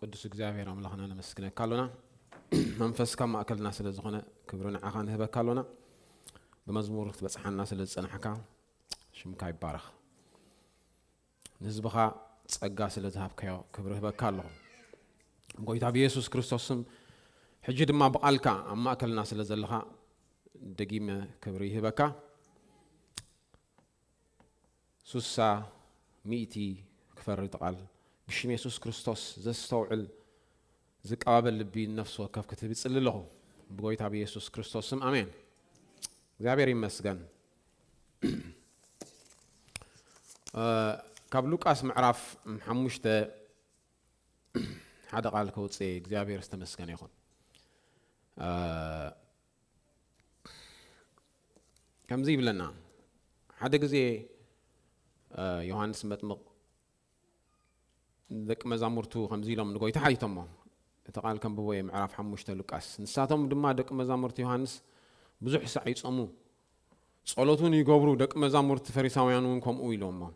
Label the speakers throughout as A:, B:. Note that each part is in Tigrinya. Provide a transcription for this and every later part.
A: ቅዱስ እግዚአብሔር አምላኽና ነመስግነካ አለና መንፈስካ ማእከልና ስለ ዝኾነ ክብርና ዓኻን ህበካ አለና በመዝሙር ትበጽሐና ስለ ዝጸናሕካ ሽምካ ይባረኽ ንህዝብኻ ጸጋ ስለ ዝሃብካዮ ክብር ህበካ ኣለኹ ጎይታ ኢየሱስ ክርስቶስም ሕጂ ድማ በቃልካ ኣብ ማእከልና ስለ ዘለኻ ደጊመ ክብሪ ህበካ ሱሳ ሚእቲ ክፈሪ ተቃል بشم يسوع كريستوس زستوعل زقابل لبي نفسه وكف كتب يصلله بقويت أبي يسوع كريستوس آمين እግዚአብሔር ይመስገን ካብ ሉቃስ ምዕራፍ 5 ሓደ ቃል ከውጽ እግዚአብሔር ዝተመስገነ ይኹን ከምዚ ይብለና ሓደ ግዜ ዮሐንስ መጥምቅ دك مزامرتو خمزيلهم نقول تحيتهم تقال كم بوي معرف حموشته لوكاس نساتهم دما دك مزامرت يوحنس بزح ساعه يصمو صلوتون يغبرو دك مزامرت فريساويان ونكم ويلهم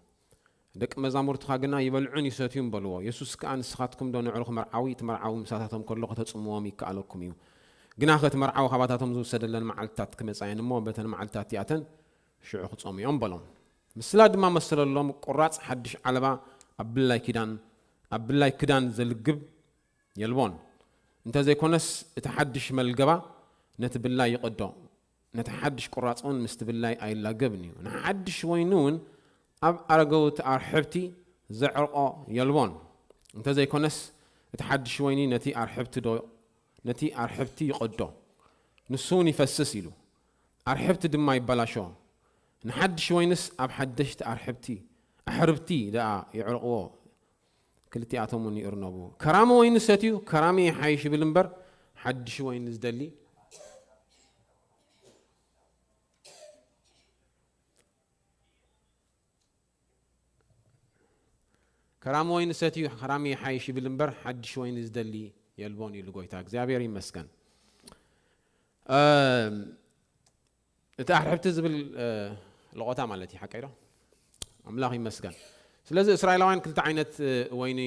A: دك مزامرت خاغنا يبلعون يساتيون بلوا يسوس كان سخاتكم دون عرخ مرعاوي تمرعاو مساتاتهم كله تصموهم يكالكم يو غناخت مرعاو خباتاتهم زو سدلن معلتات كمصاين مو بتن معلتات ياتن شعخ تصميهم بلهم مسلاد ما مسللهم قراص حدش علبا ابلاي كيدان أبلاي كدان زلقب يلبون انت زي كونس تحدش ملقبا نتبلاي يقدو نتحدش قراصون مستبلاي اي لاقبني نحدش وينون اب ارقو تارحبتي زعرقو يلبون انت زي كونس تحدش ويني نتي ارحبتي دو نتي ارحبتي يقدو نسوني فسسيلو ارحبتي دما يبلاشو نحدش وينس اب حدشت ارحبتي احربتي دا يعرقو كلتي اتموني ارنبو كرامه وين ستيو كرامي حيش بالنبر حدش وين زدلي كرامه وين ستيو كرامي حيش بالنبر حدش وين زدلي يلبوني لقويتا እግዚአብሔር ይመስገን እታሕብት ዝብል ለቆታ ማለት ይሐቀይሮ አምላኽ ይመስገን ስለዚህ እስራኤላውያን ክልተ ዓይነት ወይኒ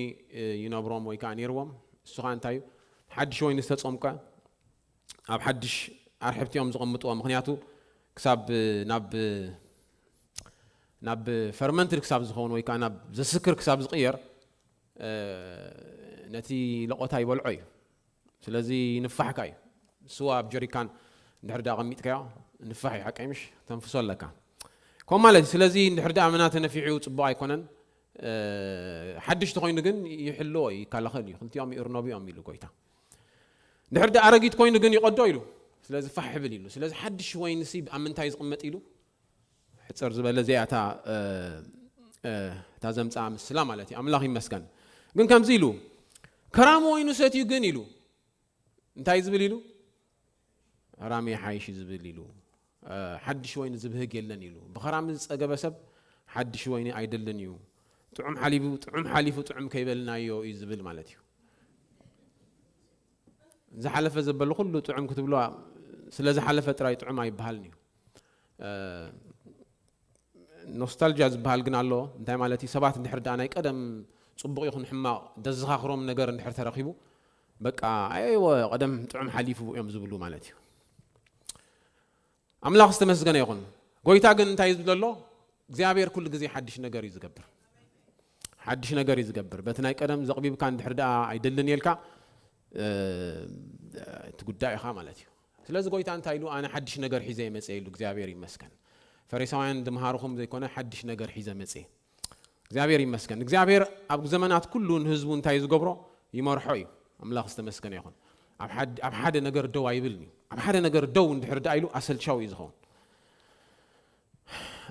A: ይነብሮም ወይ ካን ይርዎም እሱኻ እንታይ ሓድሽ ወይኒ ዝተጾምቀ ኣብ ሓድሽ ኣርሕብቲኦም ዝቕምጥዎ ምክንያቱ ክሳብ ናብ ፈርመንትድ ክሳብ ዝኸውን ወይ ከዓ ናብ ዘስክር ክሳብ ዝቕየር ነቲ ለቆታ ይበልዖ እዩ ስለዚ ንፋሕካ እዩ ስዋ ኣብ ጀሪካን እንድሕር ዳ ቀሚጥካዮ ንፋሕ እዩ ሓቀይ ምሽ ተንፍሶ ኣለካ ከምኡ ማለት ስለዚ እንድሕር ዳ ምና ተነፊዑ ፅቡቕ ኣይኮነን حدش تكوين جن يحلوه يكالخن يخلتيهم يرنبيهم يلو كويتا نحرد أرجيت كوين جن يقدوا يلو سلازم فحب يلو سلازم حدش وين نسيب أمن تايز قمة يلو حتصير زبالة زي عتا تازم تعم السلام عليتي أملاخي مسكن جن كم زيلو كرام وين نسيت يجن يلو تايز بليلو رامي حايش زبليلو حدش وين زبهق يلن يلو بخرام أجاب سب حدش وين عيدلن يو طعم حليف طعم كيبلنا يو يزبل مالتيو زحلف زبل كله طعم كتب له سلا زحلف تراي طعم اي بحالني نوستالجيا زبال جن الله انتي مالتي سبات ندحر دانا قدم صبق يكون حما دزخاخروم ነገር ندحر ترخيبو بقى ايوه قدم طعم حليف يوم زبلو مالتيو املاح استمسገነ ይኹን ጎይታ ግን እንታይ ይዝብለሎ እግዚአብሔር ኩሉ ግዜ ሓድሽ ነገር ይዝገብር حدش نجار يزجبر بتناي قدم زقبيب كان دحردا አይደልን يلካ تقداي خاملتي ስለዚህ ጎይታ እንታይ ኢሉ ኣነ حدش ነገር ሒዘ ይመጽ ኢሉ እግዚአብሔር ይመስገን ፈሪሳውያን ድምሃሩኹም ዘይኮነ حدش ነገር ሒዘ መጽ እግዚአብሔር ይመስገን እግዚአብሔር ኣብ ዘመናት ኩሉን ህዝቡ እንታይ ዝገብሮ ይመርሖ እዩ አምላኽ ዝተመስገነ ይኹን ኣብ ሓደ ነገር ደው አይብልኒ ኣብ ሓደ ነገር ደው እንድሕርዳ ኢሉ ኣሰልቻው ይዝኸውን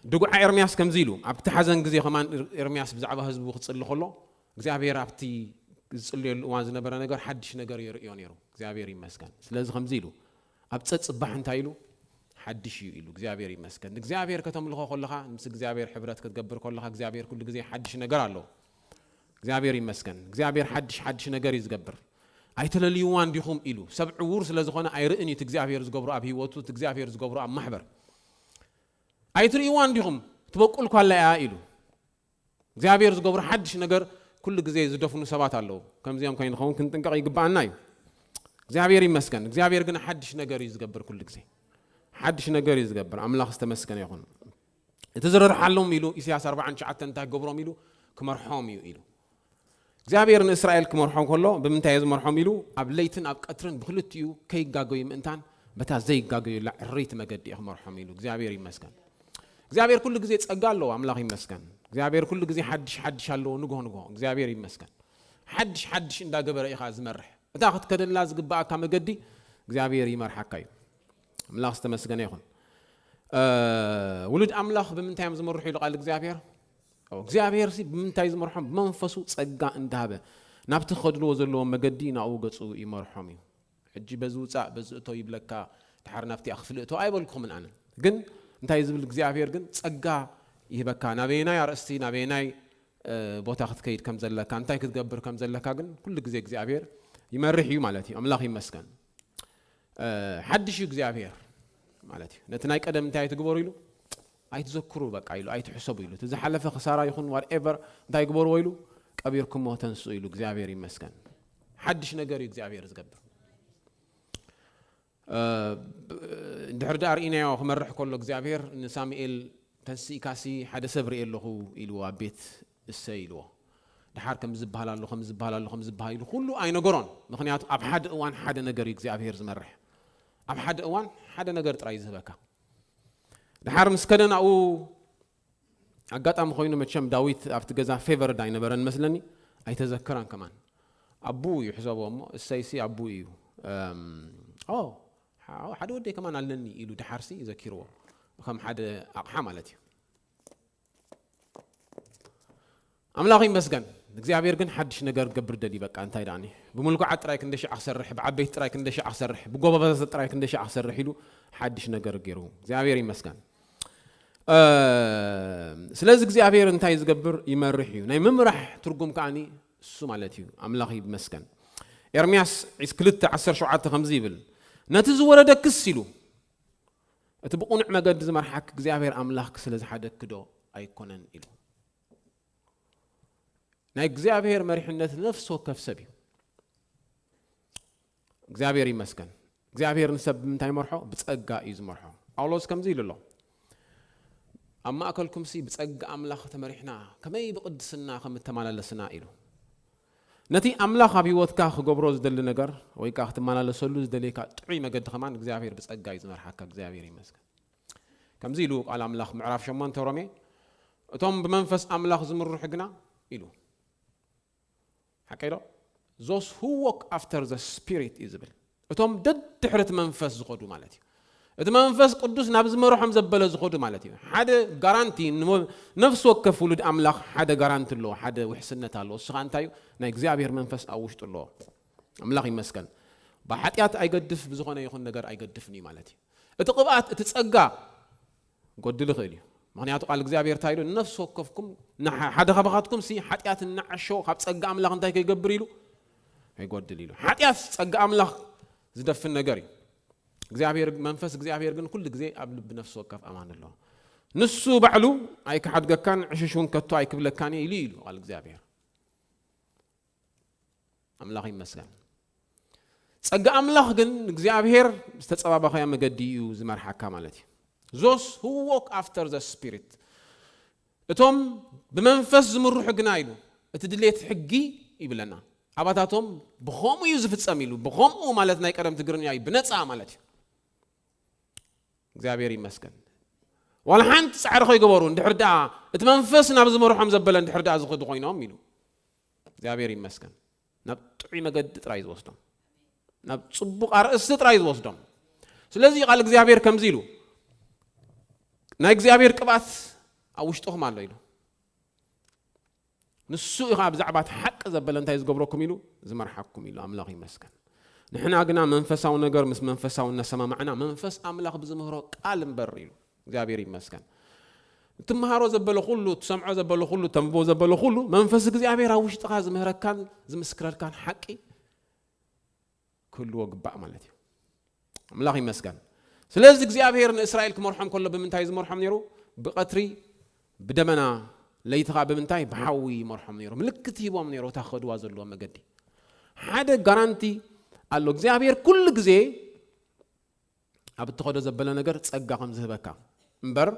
A: دقوا إرمياس كم زيلو أبتي حزن جزي كمان إرمياس بزعبه حزب وختصل خلّه زعبير أبتي زلّي الوانز نبرة نجار حدش نجار يونيرو زعبير يمسكن لازم خم زيلو أبتت صباح نتايلو حدش يلو زعبير يمسكن زعبير كتم لخو خلّها مسك زعبير حبرات كتجبر خلّها زعبير كل جزي حدش نجار له زعبير يمسكن زعبير حدش نجار يزجبر أيتل اليوان ديهم إلو سبع ورس لازم خنا أيرئني تجزعبير زجبر أبي وتو تجزعبير زجبر أب محبر أيتري وان ديهم تبقول كلا يا إلو زعبير زجبر حدش نجار كل جزء زدفنو سبات الله كم زيام كاين خون كنت نقع يقبعنا يو እግዚአብሔር ይመስገን እግዚአብሔር ግን ሐድሽ ነገር ይዝገብር ኩል ጊዜ ሐድሽ ነገር ይዝገብር አምላክ ተመስገን ይሁን እተዘረርሐሎም ይሉ ኢሳይያስ 49 እንታይ ገብሮም ይሉ ክመርሖም ይሉ እግዚአብሔርን እስራኤል ክመርሖም ከሎ በምንታይ ዝመርሖም ይሉ ኣብ ለይትን ኣብ ቀትርን ብክልትዩ ከይጋገዩ ምእንታን በታ ዘይጋገዩ ለዕሪት መገዲ ክመርሖም ይሉ እግዚአብሔር ይመስገን እግዚአብሔር ኩል ጊዜ ጸጋሎ አምላክ ይመስገን እግዚአብሔር ኩል ጊዜ ሐድሽ አለው ንጎ እግዚአብሔር ይመስገን ሐድሽ እንዳገበረ ኢኻ ዝመርሕ እታኸት ከደላ ዝግባእካ መገዲ እግዚአብሔር ይመርሐካ እዩ አምላክ ተመስገን ይሁን ውሉድ አምላክ በምንታይም ዝመርሑ ይሉ ቃል እግዚአብሔር ሲ በምንታይ ዝመርሖም መንፈሱ ጸጋ እንዳበ ናብቲ ኸድልዎ ዘለዎ መገዲ ናኡ ገጹ ይመርሖም እዩ ሕጂ በዝውጻ በዝእቶ ይብለካ ድሓር ናፍቲ ኣኽፍልእቶ አይበልኩምን ኣነ ግን እንታይ ዝብል እግዚአብሔር ግን ጸጋ ይህበካ ናበይናይ አርእስቲ ናበይናይ ቦታ ክትከይድ ከም ዘለካ እንታይ ክትገብር ከም ዘለካ ግን ኩሉ ግዜ እግዚአብሔር ይመርሕ እዩ ማለት እዩ አምላክ ይመስገን ሐድሽ እግዚአብሔር ማለት እዩ ነቲ ናይ ቀደም እንታይ ትግበሩ ኢሉ ኣይትዘክሩ በቃ ኢሉ ኣይትሕሰቡ ኢሉ ተዝሓለፈ خسارة ይኹን whatever እንታይ ግበሩ ኢሉ ቀቢርኩም ተንሱ ኢሉ እግዚአብሔር ይመስገን ሐድሽ ነገር እዩ እግዚአብሔር ዝገብር ድሕር ዳር ኢናዮ ክመርሕ ከሎ እግዚአብሔር ንሳሙኤል ተንሲካሲ ሓደ ሰብሪ የለኹ ኢሉ አቤት እሰይልዎ ድሓር ከም ዝባሃል ኣሎ ሁሉ ኣይነገሮን ምክንያቱ ኣብ ሓደ እዋን ሓደ ነገር እግዚአብሔር ዝመርሕ ኣብ ሓደ እዋን ሓደ ነገር ጥራይ ዝህበካ ድሓር ምስከደናኡ አጋጣሚ ኮይኑ መቸም ዳዊት ኣብቲ ገዛ ፌቨር ዳይ ነበረን መስለኒ ኣይተዘከራን ከማን አቡ ይሕሰቦ እሞ እሰይሲ አቡ እዩ ሓደ ወደይ ከማን ኣለኒ ኢሉ ድሓርሲ ይዘኪርዎ ከም ሓደ ኣቕሓ ማለት እዩ አምላክ ይመስገን እግዚአብሔር ግን ሐድሽ ነገር ገብር ደሊ በቃ እንታይ ዳኒ በመልኩዓት ጥራይ ክንደሽ ኣሰርሕ በዓበይት ጥራይ ክንደሽ ኣሰርሕ በጎበበዘ ጥራይ ክንደሽ ኣሰርሕ ኢሉ ሐድሽ ነገር ገይሩ እግዚአብሔር ይመስገን ስለዚህ እግዚአብሔር እንታይ ዝገብር ይመርሕ እዩ ናይ መምራሕ ትርጉም ካኒ እሱ ማለት እዩ አምላክ ይመስገን ኤርምያስ 2:17 ከምዚ ይብል ነቲ ዝወረደ ክስ ኢሉ እቲ ብቁኑዕ መገዲ ዝመርሐክ እግዚአብሔር አምላክ ስለዝሓደክዶ ኣይኮነን ኢሉ ናይ እግዚአብሔር መሪሕነት ነፍስ ወከፍ ሰብ እዩ እግዚአብሔር ይመስገን እግዚአብሔር ንሰብ ምንታይ መርሖ ብጸጋ እዩ ዝመርሖ ጳውሎስ ከምዚ ኢሉሎ ኣብ ማእከልኩም ሲ ብጸጋ አምላክ ተመሪሕና ከመይ ብቅድስና ከም ተማላለስና ኢሉ ነቲ አምላክ ኣብ ህይወትካ ክገብሮ ዝደሊ ነገር ወይ ካ ክትመላለሰሉ ዝደሊካ ጥዑይ መገዲ ከማን እግዚአብሔር ብጸጋ እዩ ዝመርሐካ እግዚአብሔር ይመስገን ከምዚ ኢሉ ቃል አምላክ ምዕራፍ 8 ሮሜ እቶም ብመንፈስ አምላክ ዝምርሑ ግና ኢሉ حكيلو those who walk after the spirit is able እቶም ድሕረት መንፈስ ዝኸዱ ማለት እዩ እቲ መንፈስ ቅዱስ ናብ ዝመርሖም ዘበለ ዝኸዱ ማለት እዩ ሓደ ጋራንቲ ነፍስ ወከፍ ውሉድ አምላክ ሓደ ጋራንቲ ኣሎ ሓደ ውሕስነት ኣሎ እሱ እንታይ ናይ እግዚአብሔር መንፈስ አውሽጡ ኣሎ አምላክ ይመስገን በኃጢአት አይገድፍ ብዝኾነ ይኹን ነገር አይገድፍኒ ማለት እዩ እቲ ቅብአት እቲ ጸጋ ጎድል ይኽእል እዩ ምክንያቱ ቃል እግዚአብሔር ታይሉ ነፍስ ወከፍኩም ሓደ ኸባኻትኩም ሲ ኃጢአት እናዓሾ ካብ ጸጋ አምላክ እንታይ ከይገብር ኢሉ አይጎድል ኢሉ ኃጢአት ጸጋ አምላክ ዝደፍን ነገር እዩ እግዚአብሔር መንፈስ እግዚአብሔር ግን ኩሉ ግዜ ኣብ ልብ ነፍስ ወከፍ አማን ኣሎ ንሱ ባዕሉ ኣይከሓድገካን ዕሽሹን ከቶ ኣይክብለካን ኢሉ ቃል እግዚአብሔር አምላክ ይመስገን ጸጋ አምላክ ግን እግዚአብሔር ዝተጸባበኸያ መገዲ እዩ ዝመርሐካ ማለት እዩ those who walk after the spirit እቶም ብመንፈስ ዝምርሑ ግና ኢሉ እቲ ድሌት ሕጊ ይብለና አባታቶም ብኸሙ እዩ ዝፍጸም ኢሉ ብኸሙ ማለት ናይ ቀደም ትግርኛ እዩ ብነጻ ማለት እዩ እግዚአብሔር ይመስገን ወላ ሓንቲ ጻዕሪ ኸይገበሩ እንድሕር ዳ እቲ መንፈስ ናብ ዝመርሖም ዘበለ እንድሕር ዳ ዝኸዱ ኮይኖም ኢሉ እግዚአብሔር ይመስገን ናብ ጥዑይ መገዲ ጥራይ ዝወስዶም ናብ ጽቡቕ አርእስቲ ጥራይ ዝወስዶም ስለዚህ ቃል እግዚአብሔር ከምዚ ኢሉ ናይ እግዚአብሔር ቅብአት ኣብ ውሽጥኹም ኣሎ ኢሉ ንሱ ኢኻ ብዛዕባ ሓቂ ዘበለ እንታይ ዝገብረኩም ኢሉ ዝመርሐኩም ኢሉ አምላክ ይመስገን ንሕና ግና መንፈሳዊ ነገር ምስ መንፈሳዊ እናሰማማዕና መንፈስ አምላክ ብዝምህሮ ቃል እንበር ኢሉ እግዚአብሔር ይመስገን ትምሃሮ ዘበለ ሁሉ ትሰምዖ ዘበለ ሁሉ ተንብቦ ዘበለ ሁሉ መንፈስ እግዚአብሔር ኣብ ውሽጥኻ ዝምህረካን ዝምስክረልካን ሓቂ ኩሉ ወግባእ ማለት እዩ አምላክ ይመስገን ስለዚህ እግዚአብሔር ንእስራኤል ክመርሖም ከሎ ብምንታይ ዝመርሖም ነይሩ ብቀትሪ ብደመና ليتها بمنتاي بحوي مرحم نيرو ملكت يبوم نيرو تاخدوا زلوا مقدي حدا جارانتي قال له እግዚአብሔር كل ጊዜ አብትኸዶ ዘበለ ነገር ጸጋ ከም ዝህበካ እምበር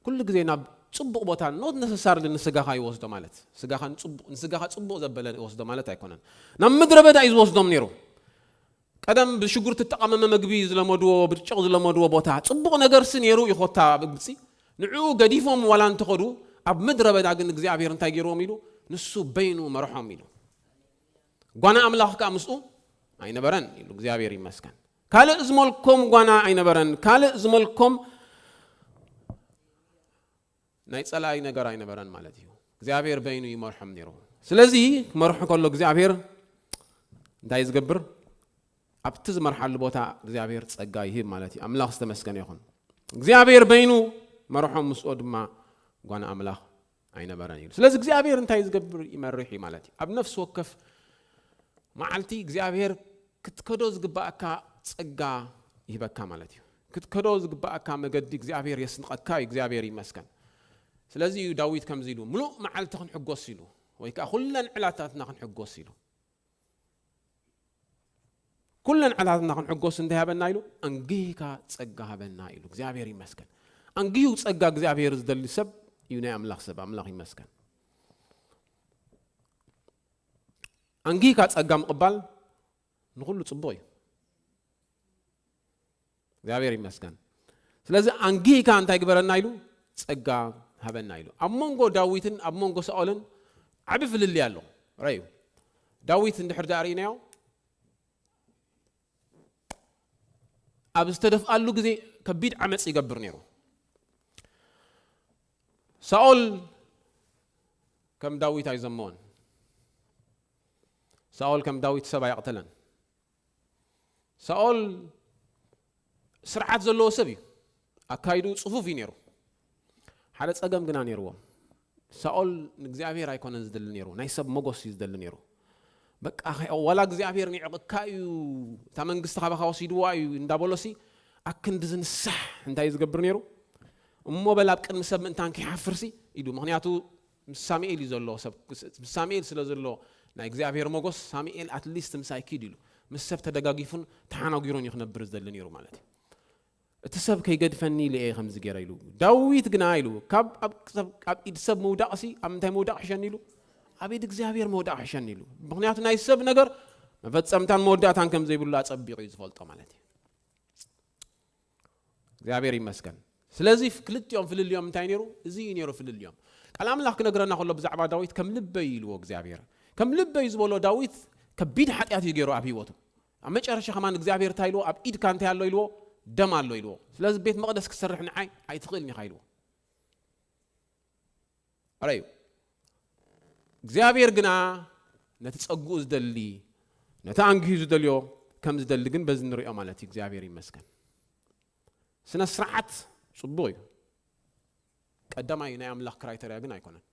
A: كل ጊዜ ናብ ጽቡቕ ቦታ ኖት ነሰሳር ለንስጋኻ ይወስዶ ማለት ስጋኻን ጽቡቕ ንስጋኻ ጽቡቕ ዘበለ ይወስዶ ማለት አይኮነን ናብ ምድረ በዳ ይወስዶም ነይሩ ቀደም ብሽጉርት ተጠቀመመ መግቢ ዝለመድዎ ብጭቅ ዝለመድዎ ቦታ ጽቡቕ ነገርስ ነይሩ ይኾታ ብግጽ ንዑ ገዲፎም ወላ እንተኸዱ ኣብ ምድረ በዳ ግን እግዚአብሔር እንታይ ገይሮም ኢሉ ንሱ በይኑ መርሖም ኢሉ ጓና አምላኽካ ምስኡ አይነበረን ኢሉ እግዚአብሔር ይመስገን ካልእ ዝመልኮም ጓና አይነበረን ካልእ ዝመልኮም ናይ ጸላይ ነገር አይነበረን ማለት እዩ እግዚአብሔር በይኑ ይመርሖም ነይሩ ስለዚ መርሖ ከሎ እግዚአብሔር እንታይ ዝገብር ኣብቲ ዝመርሓሉ ቦታ እግዚአብሔር ጸጋ ይህብ ማለት እዩ አምላኽ ዝተመስገነ ይኹን እግዚአብሔር በይኑ መርሖም ምስኡ ድማ ጓና አምላኽ አይነበረን ኢሉ ስለዚ እግዚአብሔር እንታይ ዝገብር ይመርሕ ማለት እዩ ኣብ ነፍስ ወከፍ ማዓልቲ እግዚአብሔር ክትከዶ ዝግባእካ ጸጋ ይህበካ ማለት እዩ ክትከዶ ዝግባእካ መገዲ እግዚአብሔር የስንቀካ እግዚአብሔር ይመስገን ስለዚ ዳዊት ከምዚ ኢሉ ሙሉእ ማዓልቲ ክንሕጎስ ኢሉ ወይ ከዓ ኩለን ዕላታትና ክንሕጎስ ኢሉ ኩለን ዕላታትና ክንሕጎስ እንታይ ሃበና ኢሉ አንጊካ ጸጋ ሃበና ኢሉ እግዚአብሔር ይመስገን አንጊዩ ጸጋ እግዚአብሔር ዝደሊ ሰብ እዩ ናይ አምላኽ ሰብ አምላኽ ይመስገን አንጊካ ጸጋ ምቅባል ንኹሉ ጽቡቕ እዩ እግዚአብሔር ይመስገን ስለዚ አንጊካ እንታይ ግበረና ኢሉ ጸጋ ሃበና ኢሉ ኣብ መንጎ ዳዊትን ኣብ መንጎ ሳኦልን ዓቢ ፍልልይ ኣሎ ራዩ ዳዊት እንድሕር ዳሪናዮ ኣብ ዝተደፍአሉ ግዜ ከቢድ ዓመጽ ይገብር ነይሩ ሳኦል ከም ዳዊት ኣይዘመወን ሳኦል ከም ዳዊት ሰባ ይقتለን ሳኦል ስርዓት ዘለዎ ሰብ እዩ ኣካይዱ ጽፉፍ እዩ ነይሩ ሓደ ጸገም ግና ነይርዎ ሳኦል ንእግዚአብሔር ኣይኮነን ዝደሊ ነይሩ ናይ ሰብ መጎስ እዩ ዝደሊ ነይሩ በቃ ወላ እግዚአብሔር ንዕቕካ እዩ እታ መንግስቲ ካባኻ ወሲድዋ እዩ እንዳበሎሲ ኣክንዲ ዝንሳሕ እንታይ ዝገብር ነይሩ እሞ በላብ ቅድሚ ሰብ ምእንታን ክሓፍርሲ ኢሉ ምክንያቱ ሳሙኤል እዩ ዘሎ ሰብ ሳሙኤል ስለ ዘሎ ናይ እግዚአብሔር መጎስ ሳሙኤል አትሊስት ምሳይ ኪድ ኢሉ ምስ ሰብ ተደጋጊፉን ተሓናጊሩን ይኽነብር ዝደሊ ነይሩ ማለት እዩ እቲ ሰብ ከይገድፈኒ ለኤ ከምዚ ገይረ ኢሉ ዳዊት ግና ኢሉ ካብ ኣብ ኢድ ሰብ መውዳቕሲ ኣብ ምንታይ መውዳቕ ሕሸኒ ኢሉ ኣብ ኢድ እግዚአብሔር መውዳቕ ሕሸኒ ኢሉ ምክንያቱ ናይ ሰብ ነገር መፈጸምታን መወዳእታን ከም ዘይብሉ ኣጸቢቑ እዩ ዝፈልጦ ማለት እዩ እግዚአብሔር ይመስገን ስለዚ ክልቲኦም ፍልልዮም እንታይ ነይሩ እዚ ነይሩ ፍልልዮም ቃል አምላኽ ክነግረና ከሎ ብዛዕባ ዳዊት ከም ልበይ ኢልዎ እግዚአብሔር ከም ልበይ ዝበሎ ዳዊት ከቢድ ኃጢአት ይገይሩ ኣብ ህይወቱ ኣብ መጨረሻ ከማን እግዚአብሔር ታይልዎ ኣብ ኢድ ካንተ ያለው ኢልዎ ደም አለው ኢልዎ ስለዚ ቤት መቅደስ ክሰርሕ ንዓይ ኣይትኽእልኒ ኢልዎ አራዩ እግዚአብሔር ግና ነቲ ጸጉኡ ዝደሊ ነቲ አንጊሁ ዝደልዮ ከም ዝደሊ ግን በዚ ንሪኦ ማለት እዩ እግዚአብሔር ይመስገን ስነ ስርዓት ጽቡቕ እዩ ቀዳማይ ናይ አምላኽ ክራይተሪያ ግን ኣይኮነን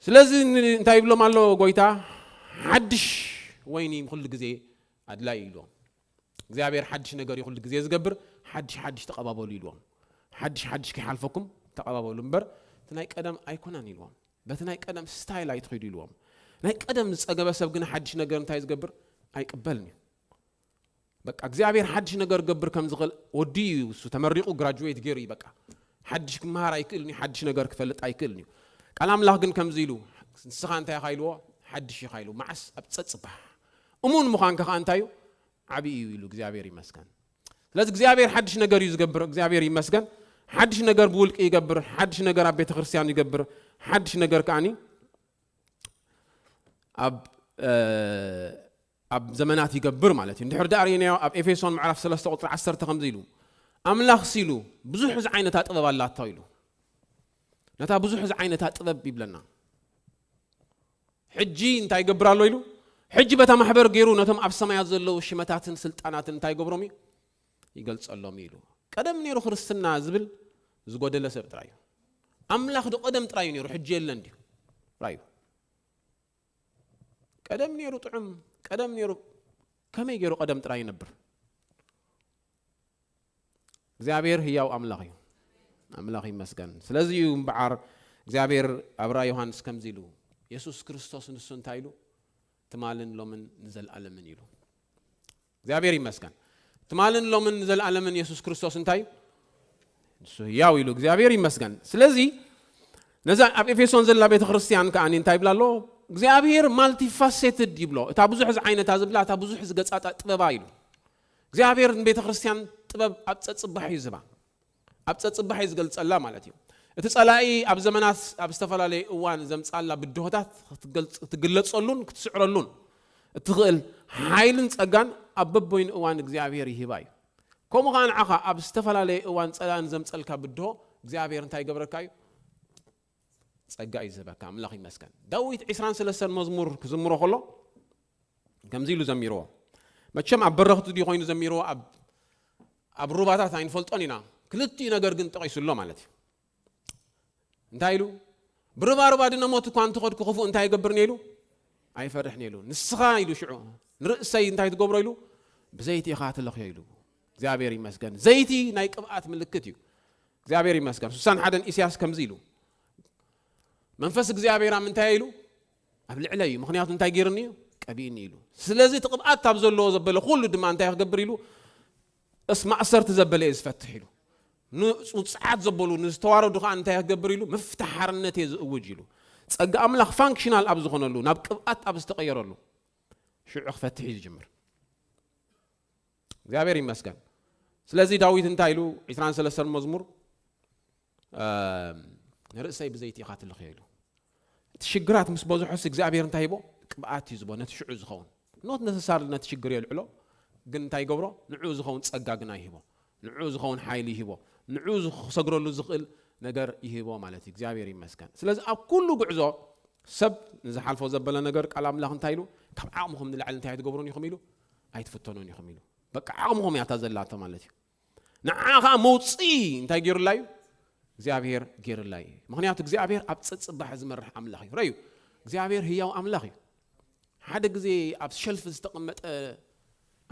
A: ስለዚ እንታይ ይብሎም ኣሎ ጎይታ ሓድሽ ወይኒ ኩሉ ግዜ ኣድላይ ኢልዎም እግዚአብሔር ሓድሽ ነገር ኩሉ ግዜ ዝገብር ሓድሽ ተቀባበሉ ኢልዎም ሓድሽ ክሓልፈኩም ተቀባበሉ እምበር እቲ ናይ ቀደም ኣይኮነን ኢልዎም በቲ ናይ ቀደም ስታይል ኣይትኸዱ ኢልዎም ናይ ቀደም ዝጸገበ ሰብ ግን ሓድሽ ነገር እንታይ ዝገብር ኣይቅበልኒ በቃ እግዚአብሔር ሓድሽ ነገር ገብር ከም ዝኽእል ወዲ እሱ ተመሪቁ ግራጁዌት ገይሩ በቃ ሓድሽ ክመሃር ኣይክእልኒ ሓድሽ ነገር ክፈልጥ ኣይክእልኒ ቃል አምላኽ ግን ከምዚ ኢሉ ንስኻ እንታይ ኻይልዎ ሓድሽ ይኻይሉ ማዓስ ኣብ ጸጽባሕ እሙን ምዃንካ ኸ እንታይ እዩ ዓቢ እዩ ኢሉ እግዚአብሔር ይመስገን ስለዚ እግዚአብሔር ሓድሽ ነገር እዩ ዝገብር እግዚአብሔር ይመስገን ሓድሽ ነገር ብውልቂ ይገብር ሓድሽ ነገር ኣብ ቤተ ክርስቲያን ይገብር ሓድሽ ነገር ከዓኒ ኣብ ዘመናት ይገብር ማለት እዩ እንድሕር ዳርየናዮ ኣብ ኤፌሶን ምዕራፍ 3 ቁጥሪ 10 ከምዚ ኢሉ አምላኽ ሲሉ ብዙሕ ዓይነታት ጥበብ ኣላታ ኢሉ ነታ ብዙሕ ዓይነታት ጥበብ ይብለና ሕጂ እንታይ ይገብር ኣሎ ኢሉ ሕጂ በታ ማሕበር ገይሩ ነቶም ኣብ ሰማያት ዘለዉ ሽመታትን ስልጣናትን እንታይ ይገብሮም እዩ ይገልጸሎም ኢሉ ቀደም ነይሩ ክርስትና ዝብል ዝጎደለ ሰብ ጥራይ አምላኽ ዶ ቀደም ጥራይ ነይሩ ሕጂ የለን ዲዩ ራዩ ቀደም ነይሩ ጥዑም ቀደም ነይሩ ከመይ ገይሩ ቀደም ጥራይ ነበር እግዚአብሔር ህያው አምላኽ እዩ አምላኽ ይመስገን ስለዚህ እምበዓር እግዚአብሔር አብራ ዮሐንስ ከምዚሉ ኢየሱስ ክርስቶስ ንሱ እንታይ ኢሉ ትማልን ሎምን ንዘለዓለምን ኢሉ እግዚአብሔር ይመስገን ትማልን ሎምን ንዘለዓለምን ኢየሱስ ክርስቶስ እንታይ ንሱ ያው ኢሉ እግዚአብሔር ይመስገን ስለዚህ ነዛ ኣብ ኤፌሶን ዘላ ቤተ ክርስቲያን ከኣኒ እንታይ ብላሎ እግዚአብሔር ማልቲ ፋሴትድ ይብሎ እታ ብዙሕ ዓይነታ ዝብላ እታ ብዙሕ ዝገጻጣ ጥበባ ኢሉ እግዚአብሔር ቤተ ክርስቲያን ጥበብ ኣብ ጸጽባሕ ይዝባ ኣብ ጸጽባሕ ይዝገልጸላ ማለት እዩ እቲ ጸላኢ ኣብ ዘመናት ኣብ ዝተፈላለዩ እዋን ዘምጻላ ብድሆታት ትግለጸሉን ክትስዕረሉን እትኽእል ሓይልን ጸጋን ኣብ በቦይን እዋን እግዚአብሔር ይሂባ እዩ ከምኡ ኸዓ ንዓኻ ኣብ ዝተፈላለዩ እዋን ጸላን ዘምጸልካ ብድሆ እግዚአብሔር እንታይ ገብረካ እዩ ጸጋ ይዝበካ ኣምላኽ ይመስገን ዳዊት 23 መዝሙር ክዝምሮ ከሎ ከምዚ ኢሉ ዘሚርዎ መቸም ኣብ በረኽቱ ዲ ኮይኑ ዘሚርዎ ኣብ ሩባታት ኣይንፈልጦን ኢና ክልቲኡ ነገር ግን ጠቂሱሎ ማለት እዩ እንታይ ኢሉ ብርባርባ ድነሞት እኳ እንትኸድ ክኽፉእ እንታይ ይገብር ነይሉ ኣይፈርሕን ኢሉ ንስኻ ኢሉ ሽዑ ንርእሰይ እንታይ ትገብሮ ኢሉ ብዘይቲ ኢኻ ትለኽዮ ኢሉ እግዚአብሔር ይመስገን ዘይቲ ናይ ቅብኣት ምልክት እዩ እግዚአብሔር ይመስገን 61 ኢሳያስ ከምዚ ኢሉ መንፈስ እግዚአብሔር ምንታይ ኢሉ ኣብ ልዕለይ ምክንያቱ እንታይ ገይርኒ እዩ ቀቢእኒ ኢሉ ስለዚ ተቅብኣት ታብ ዘለዎ ዘበለ ኩሉ ድማ እንታይ ክገብር ኢሉ እስማ እሰርት ዘበለ ዝፈትሕ ኢሉ ንጹጻዓት ዘበሉ ንዝተዋረዱ ኸዓ እንታይ ክገብር ኢሉ መፍትሕ ሓርነት ዝእውጅ ኢሉ ጸጋ ኣምላኽ ፋንክሽናል ኣብ ዝኾነሉ ናብ ቅብኣት ኣብ ዝተቀየረሉ ሽዑ ክፈትሕ ይጅምር እግዚአብሔር ይመስገን ስለዚ ዳዊት እንታይ ኢሉ 23 መዝሙር ንርእሰይ ብዘይቲ ኢኻ ትለኽዮ ኢሉ ትሽግራት ምስ በዝሖስ እግዚአብሔር እንታይ ይቦ ቅብኣት ይዝቦ ነቲ ሽዑ ዝኸውን ኖት ነሰሳር ነቲ ሽግር የልዕሎ ግን እንታይ ገብሮ ንዑ ዝኸውን ጸጋ ግና ይሂቦ ንዑ ዝኸውን ሓይሊ ይሂቦ ንዑ ዝሰግረሉ ዝኽእል ነገር ይሂቦ ማለት እዩ እግዚአብሔር ይመስገን ስለዚ ኣብ ኩሉ ጉዕዞ ሰብ ንዝሓልፎ ዘበለ ነገር ቃል ኣምላኽ እንታይ ኢሉ ካብ ዓቕምኹም ንላዕሊ እንታይ ትገብሩን ኢኹም ኢሉ ኣይትፍተኑን ኢኹም ኢሉ በቃ ዓቕምኹም እያ ታዘላቶ ማለት እዩ ንዓኻ መውፅኢ እንታይ ገይሩላ እዩ እግዚአብሔር ገይሩላ እዩ ምክንያቱ እግዚአብሔር ኣብ ጸጽባሕ ዝመርሕ ኣምላኽ እዩ ረዩ እግዚአብሔር ህያው ኣምላኽ እዩ ሓደ ግዜ ኣብ ሸልፍ ዝተቐመጠ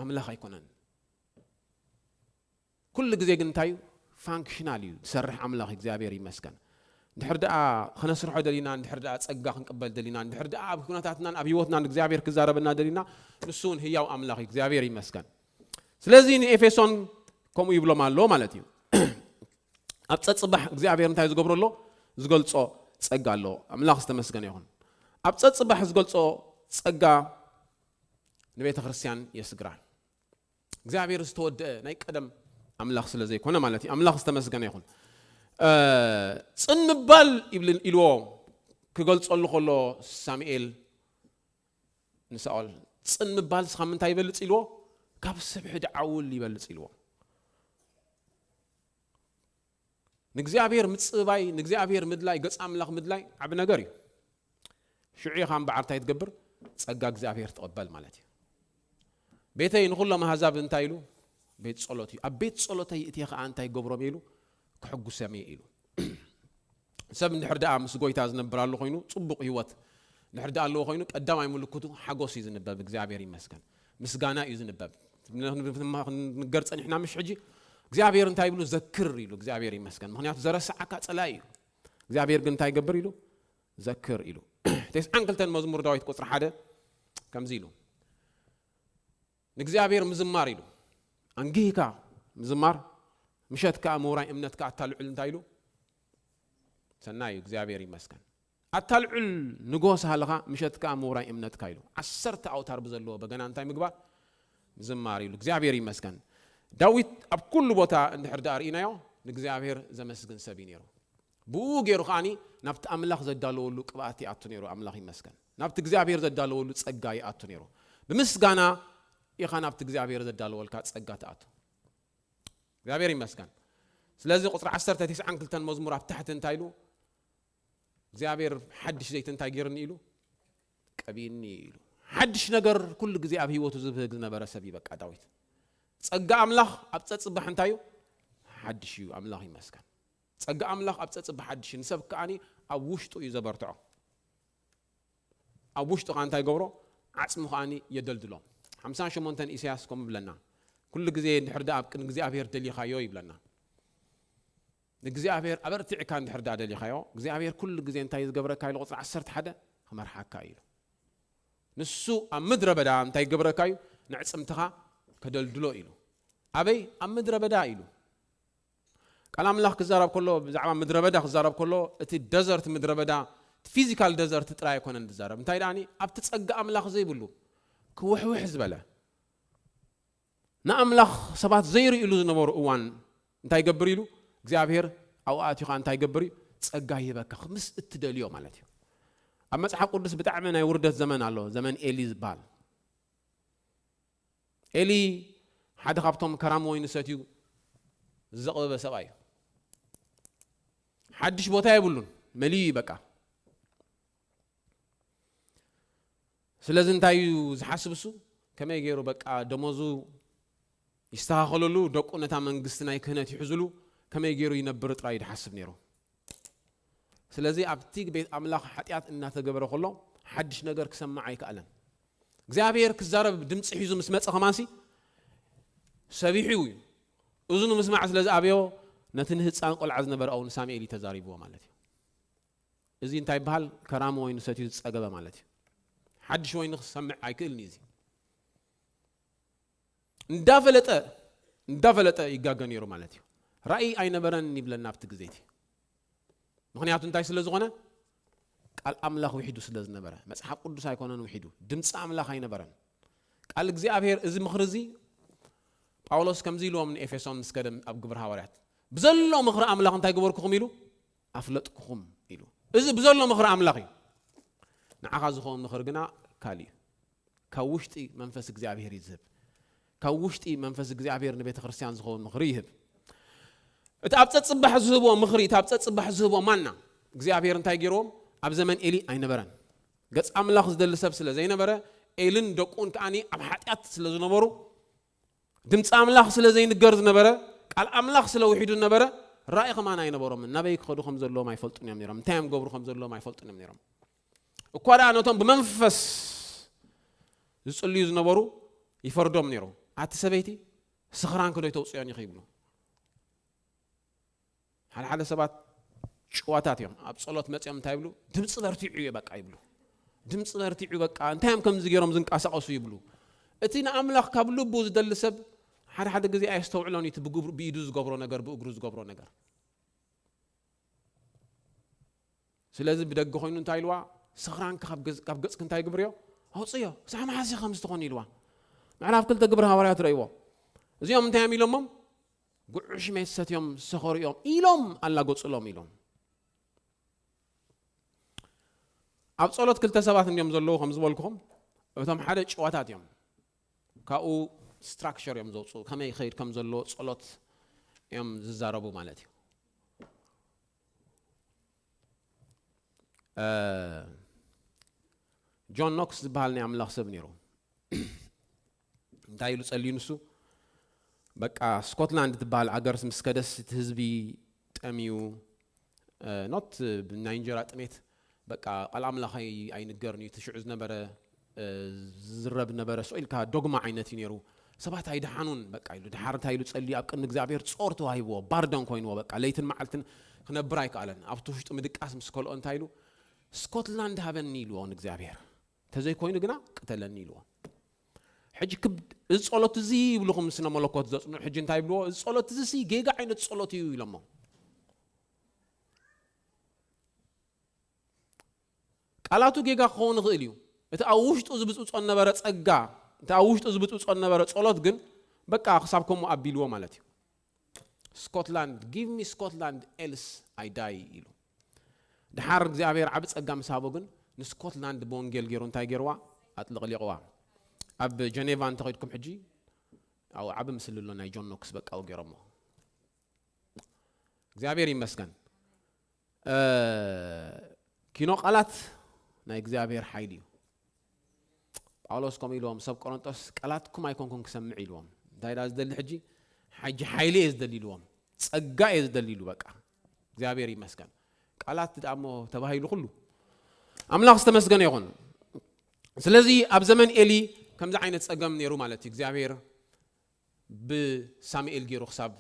A: ኣምላኽ ኣይኮነን ኩሉ ግዜ ግን እንታይ እዩ ፋንክሽናል እዩ ዝሰርሕ ኣምላኽ እግዚአብሔር ይመስገን እንድሕር ደኣ ክነስርሖ ደሊና እንድሕር ደኣ ጸጋ ክንቅበል ደሊና እንድሕር ደኣ ኣብ ኩነታትናን ኣብ ህይወትናን እግዚአብሔር ክዛረበና ደሊና ንሱን ህያው ኣምላኽ እዩ እግዚአብሔር ይመስገን ስለዚ ንኤፌሶን ከምኡ ይብሎም ኣሎ ማለት እዩ ኣብ ጸጽባሕ እግዚአብሔር እንታይ ዝገብረሎ ዝገልጾ ጸጋ ኣሎ ኣምላኽ ዝተመስገነ ይኹን ኣብ ጸጽባሕ ዝገልጾ ጸጋ ንቤተ ክርስቲያን የስግራል እግዚአብሔር ዝተወደአ ናይ ቀደም ኣምላኽ ስለ ዘይኮነ ማለት እዩ ኣምላኽ ዝተመስገነ ይኹን ጽንባል ኢልዎ ክገልጸሉ ከሎ ሳሙኤል ንሳኦል ጽንባል ስኻ ምንታይ ይበልጽ ኢልዎ ካብ ስብሒ ድዓውል ይበልጽ ኢልዎ ንእግዚአብሔር ምጽባይ ንእግዚአብሔር ምድላይ ገጽ ኣምላኽ ምድላይ ዓብ ነገር እዩ ሽዑ ኢኻ እምበዓር እንታይ ትገብር ጸጋ እግዚአብሔር ትቕበል ማለት እዩ ቤተይ ንኹሎም ኣሕዛብ እንታይ ኢሉ ቤት ጸሎት እዩ ኣብ ቤት ጸሎተይ እትየ ኸዓ እንታይ ገብሮም ኢሉ ክሕጉሰም እየ ኢሉ ሰብ እንድሕር ደኣ ምስ ጎይታ ዝነብራሉ ኮይኑ ጽቡቕ ህይወት እንድሕር ደኣ ኣለዎ ኮይኑ ቀዳማይ ምልክቱ ሓጎስ እዩ ዝንበብ እግዚአብሔር ይመስገን ምስጋና እዩ ዝንበብ ንገርጸን ኢሕና ምሽ ሕጂ እግዚአብሔር እንታይ ይብሉ ዘክር ኢሉ እግዚአብሔር ይመስገን ምክንያቱ ዘረስዓካ ጸላይ እዩ እግዚአብሔር ግን እንታይ ይገብር ኢሉ ዘክር ኢሉ 92 መዝሙር ዳዊት ቁጥሪ 1 ከምዚ ኢሉ ንእግዚአብሔር ምዝማር ኢሉ አንጊካ ምዝማር ምሸትካ ምውራይ እምነትካ አታልዑል እንታይ ኢሉ ሰናይ እግዚአብሔር ይመስገን አታልዑል ንጎስ ሃለኻ ምሸትካ ምውራይ እምነትካ ኢሉ 10 ኣውታር ብዘለዎ በገና እንታይ ምግባር ምዝማር ኢሉ እግዚአብሔር ይመስገን ዳዊት ኣብ ኩሉ ቦታ እንድሕር ደኣ ርኢናዮ ንእግዚአብሔር ዘመስግን ሰብ እዩ ነይሩ ብኡ ገይሩ ኸዓኒ ናብቲ ኣምላኽ ዘዳለወሉ ቅብኣት ይኣቱ ነይሩ ኣምላኽ ይመስገን ናብቲ እግዚአብሔር ዘዳለወሉ ጸጋ ይኣቱ ነይሩ ብምስጋና ኢኻ ናብቲ እግዚአብሔር ዘዳለወልካ ጸጋ ተኣቱ እግዚአብሔር ይመስገን ስለዚ ቁጥሪ 192 መዝሙር ኣብ ታሕቲ እንታይ ኢሉ እግዚአብሔር ሓድሽ ዘይት እንታይ ገይርኒ ኢሉ ቀቢእኒ ኢሉ ሓድሽ ነገር ኩሉ ግዜ ኣብ ህይወቱ ዝብህግ ዝነበረ ሰብ ይበቃ ዳዊት ጸጋ ኣምላኽ ኣብ ጸጽባሕ እንታይ እዩ ሓድሽ እዩ ኣምላኽ ይመስገን ጸጋ ኣምላኽ ኣብ ጸጽባሕ ሓድሽ ንሰብ ከዓኒ ኣብ ውሽጡ እዩ ዘበርትዖ ኣብ ውሽጡ ኸ እንታይ ገብሮ ዓጽሙ ኸዓኒ የደልድሎ 58 ኢሳያስ ከም ብለና ኩሉ ግዜ እንድሕር ደኣ ኣብ ቅድሚ እግዚአብሔር ደሊኻዮ ይብለና እግዚአብሔር አበርትዕካ እንድሕር ዳደሊኻዮ እግዚአብሔር ኩሉ ግዜ እንታይ ዝገብረካ ኢሉ ቁፅሪ 11 ክመርሓካ ኢሉ ንሱ ኣብ ምድረ በዳ እንታይ ዝገብረካ እዩ ንዕፅምትኻ ከደልድሎ ኢሉ ኣበይ ኣብ ምድረ በዳ ኢሉ ቃል ኣምላኽ ክዛረብ ከሎ ብዛዕባ ምድረ በዳ ክዛረብ ከሎ እቲ ደዘርት ምድረ በዳ ፊዚካል ደዘርት ጥራይ ኣይኮነን ዝዛረብ እንታይ ዳኒ ኣብቲ ፀጋ ኣምላኽ ዘይብሉ ክውሕውሕ ዝበለ ንኣምላኽ ሰባት ዘይርእሉ ዝነበሩ እዋን እንታይ ይገብር ኢሉ እግዚአብሔር ኣው ኣቲኻ እንታይ ይገብር እዩ ፀጋ ይበካ ምስ እትደልዮ ማለት እዩ ኣብ መጽሓፍ ቅዱስ ብጣዕሚ ናይ ውርደት ዘመን ኣሎ ዘመን ኤሊ ዝበሃል ኤሊ ሓደ ካብቶም ከራም ወይኒ ሰትዩ ዘቕበበ ሰብኣይ ሓድሽ ቦታ የብሉን መሊዩ ይበቃ ስለዚ እንታይ እዩ ዝሓስብ እሱ ከመይ ገይሩ በቃ ደሞዙ ይስተኻኸለሉ ደቁ ነታ መንግስቲ ናይ ክህነት ይሕዝሉ ከመይ ገይሩ ይነብር ጥራይ ይሓስብ ነይሩ ስለዚ ኣብቲ ቤት ኣምላኽ ሓጢያት እናተገበረ ከሎ ሓድሽ ነገር ክሰማዕ ኣይከኣለን እግዚአብሔር ክዛረብ ድምፂ ሒዙ ምስ መፀ ኸማንሲ ሰቢሑ እዩ እዝኑ ምስማዕ ስለዚ ኣብዮ ነቲ ንህፃን ቆልዓ ዝነበረ ኣው ንሳሙኤል ተዛሪብዎ ማለት እዩ እዚ እንታይ ይበሃል ከራም ወይኒ ሰትዩ ዝፀገበ ማለት እዩ ሓድሽ ወይኒ ክሰምዕ ኣይክእልኒ እዚ እንዳፈለጠ ይጋገ ነይሩ ማለት እዩ ራእይ ኣይነበረን ይብለና ኣብቲ ግዜቲ ምክንያቱ እንታይ ስለ ዝኾነ ቃል ኣምላኽ ውሒዱ ስለ ዝነበረ መጽሓፍ ቅዱስ ኣይኮነን ውሒዱ ድምፂ ኣምላኽ ኣይነበረን ቃል እግዚአብሔር እዚ ምኽሪ እዚ ጳውሎስ ከምዚ ኢልዎም ንኤፌሶን ምስ ከደ ኣብ ግብረ ሐዋርያት ብዘሎ ምኽሪ ኣምላኽ እንታይ ገበርኩኹም ኢሉ ኣፍለጥኩኹም ኢሉ እዚ ብዘሎ ምኽሪ ኣምላኽ እዩ ንዓኻ ዝኸውን ምኽሪ ግና ካሊእ ካብ ውሽጢ መንፈስ እግዚአብሔር ይዝህብ ካብ ውሽጢ መንፈስ እግዚአብሔር ንቤተ ክርስቲያን ዝኸውን ምኽሪ ይህብ እቲ ኣብ ፀጽባሕ ዝህብዎ ምኽሪ እቲ ኣብ ፀጽባሕ ዝህብዎ ማና እግዚአብሔር እንታይ ገይሮም ኣብ ዘመን ኤሊ ኣይነበረን ገጽ ኣምላኽ ዝደሊ ሰብ ስለ ዘይነበረ ኤልን ደቁን ከኣኒ ኣብ ሓጢያት ስለ ዝነበሩ ድምፂ ኣምላኽ ስለ ዘይንገር ዝነበረ ቃል ኣምላኽ ስለ ውሒዱ ነበረ ራእይ ከማን ኣይነበሮም ናበይ ክኸዱ ከም ዘለዎም ኣይፈልጡን እዮም ነይሮም እንታይ እዮም ገብሩ ከም ዘለዎም ኣይፈልጡን እዮም ነይሮም እኳ ደኣ ነቶም ብመንፈስ ዝጽልዩ ዝነበሩ ይፈርዶም ነይሩ ኣቲ ሰበይቲ ስኽራን ክዶ ተውፅዮን ይኽይብሉ ሓደ ሰባት ጭዋታት እዮም ኣብ ጸሎት መጽኦም እንታይ ይብሉ ድምፂ በርቲዑ በቃ ይብሉ ድምፂ በርቲዑ በቃ እንታይም ከምዚ ገይሮም ዝንቃሳቀሱ ይብሉ እቲ ንኣምላኽ ካብ ልቡ ዝደሊ ሰብ ሓደ ግዜ ኣየስተውዕሎን እቲ ብኢዱ ዝገብሮ ነገር ብእግሩ ዝገብሮ ነገር ስለዚ ብደገ ኮይኑ እንታይ ኢልዋ ስኽራን ካብ ገጽክ እንታይ ግብርዮ ኣውፅዮ ሳዕማ ሓሲ ከም ዝተኾን ኢልዋ ምዕራፍ 2 ግብረ ሐዋርያት ረእይዎ እዚኦም እንታይ ኢሎሞም ጉዑሽ መሰትዮም ሰኸሪኦም ኢሎም ኣላጎጽሎም ኢሎም ኣብ ጸሎት ክልተ ሰባት እንዲኦም ዘለዉ ከም ዝበልኩኹም እቶም ሓደ ጭዋታት እዮም ካብኡ ስትራክቸር እዮም ዘውፅኡ ከመይ ኸይድ ከም ዘለዎ ጸሎት እዮም ዝዛረቡ ማለት እዩ ጆን ኖክስ ዝበሃል ናይ ኣምላኽ ሰብ ነይሩ እንታይ ኢሉ ጸልዩ ንሱ በቃ ስኮትላንድ ትበሃል ኣገር ምስ ከደስ እቲ ህዝቢ ጠሚዩ ኖት ናይ እንጀራ ጥሜት በቃ ቃል ኣምላኽ ኣይንገርን እዩ ትሽዑ ዝነበረ ዝረብ ነበረ ስኢልካ ዶግማ ዓይነት እዩ ነይሩ ሰባት ኣይድሓኑን በቃ ኢሉ ድሓር እንታይ ኢሉ ጸልዩ ኣብ ቅድሚ እግዚአብሔር ጾር ተዋሂብዎ ባርደን ኮይንዎ በቃ ለይትን መዓልትን ክነብር ኣይከኣለን ኣብቲ ውሽጡ ምድቃስ ምስ ከልኦ እንታይ ኢሉ ስኮትላንድ ሃበኒ ኢልዎ ንእግዚአብሔር ተዘይኮይኑ ግና ቅተለኒ ኢልዎ ሕጂ እዚ ጸሎት እዚ ይብልኹም ስነ መለኮት ዘጽንዑ ሕጂ እንታይ ይብልዎ እዚ ጸሎት እዚ ጌጋ ዓይነት ጸሎት እዩ ኢሎሞ ቃላቱ ጌጋ ክኸውን ይኽእል እዩ እቲ ኣብ ውሽጡ ዝብፅጾ ነበረ ጸጋ እቲ ኣብ ውሽጡ ዝብፅጾ ነበረ ጸሎት ግን በቃ ክሳብ ከምኡ ኣቢልዎ ማለት እዩ ስኮትላንድ ጊቭ ሚ ስኮትላንድ ኤልስ ኣይ ዳይ ኢሉ ድሓር እግዚአብሔር ዓብ ጸጋ ምሳቦ ግን ንስኮትላንድ ብወንጌል ገይሩ እንታይ ገይርዋ ኣጥልቕሊቕዋ ኣብ ጀኔቫ እንተኸይድኩም ሕጂ ኣው ዓብ ምስሊ ኣሎ ናይ ጆን ኖክስ በቃ ገይሮሞ እግዚአብሔር ይመስገን ኪኖ ቃላት ናይ እግዚአብሔር ሓይል እዩ ጳውሎስ ከም ኢልዎም ሰብ ቆሮንጦስ ቃላትኩም ኣይኮንኩም ክሰምዕ ኢልዎም እንታይ ዳ ዝደሊ ሕጂ ሓይሊ እየ ዝደሊ ኢልዎም ጸጋ እየ ዝደሊ ኢሉ በቃ እግዚአብሔር ይመስገን ቃላት ዳሞ ተባሂሉ ኩሉ ኣምላኽ ዝተመስገነ ይኹን ስለዚ ኣብ ዘመን ኤሊ ከምዚ ዓይነት ጸገም ነይሩ ማለት እዩ እግዚአብሔር ብሳሙኤል ገይሩ ክሳብ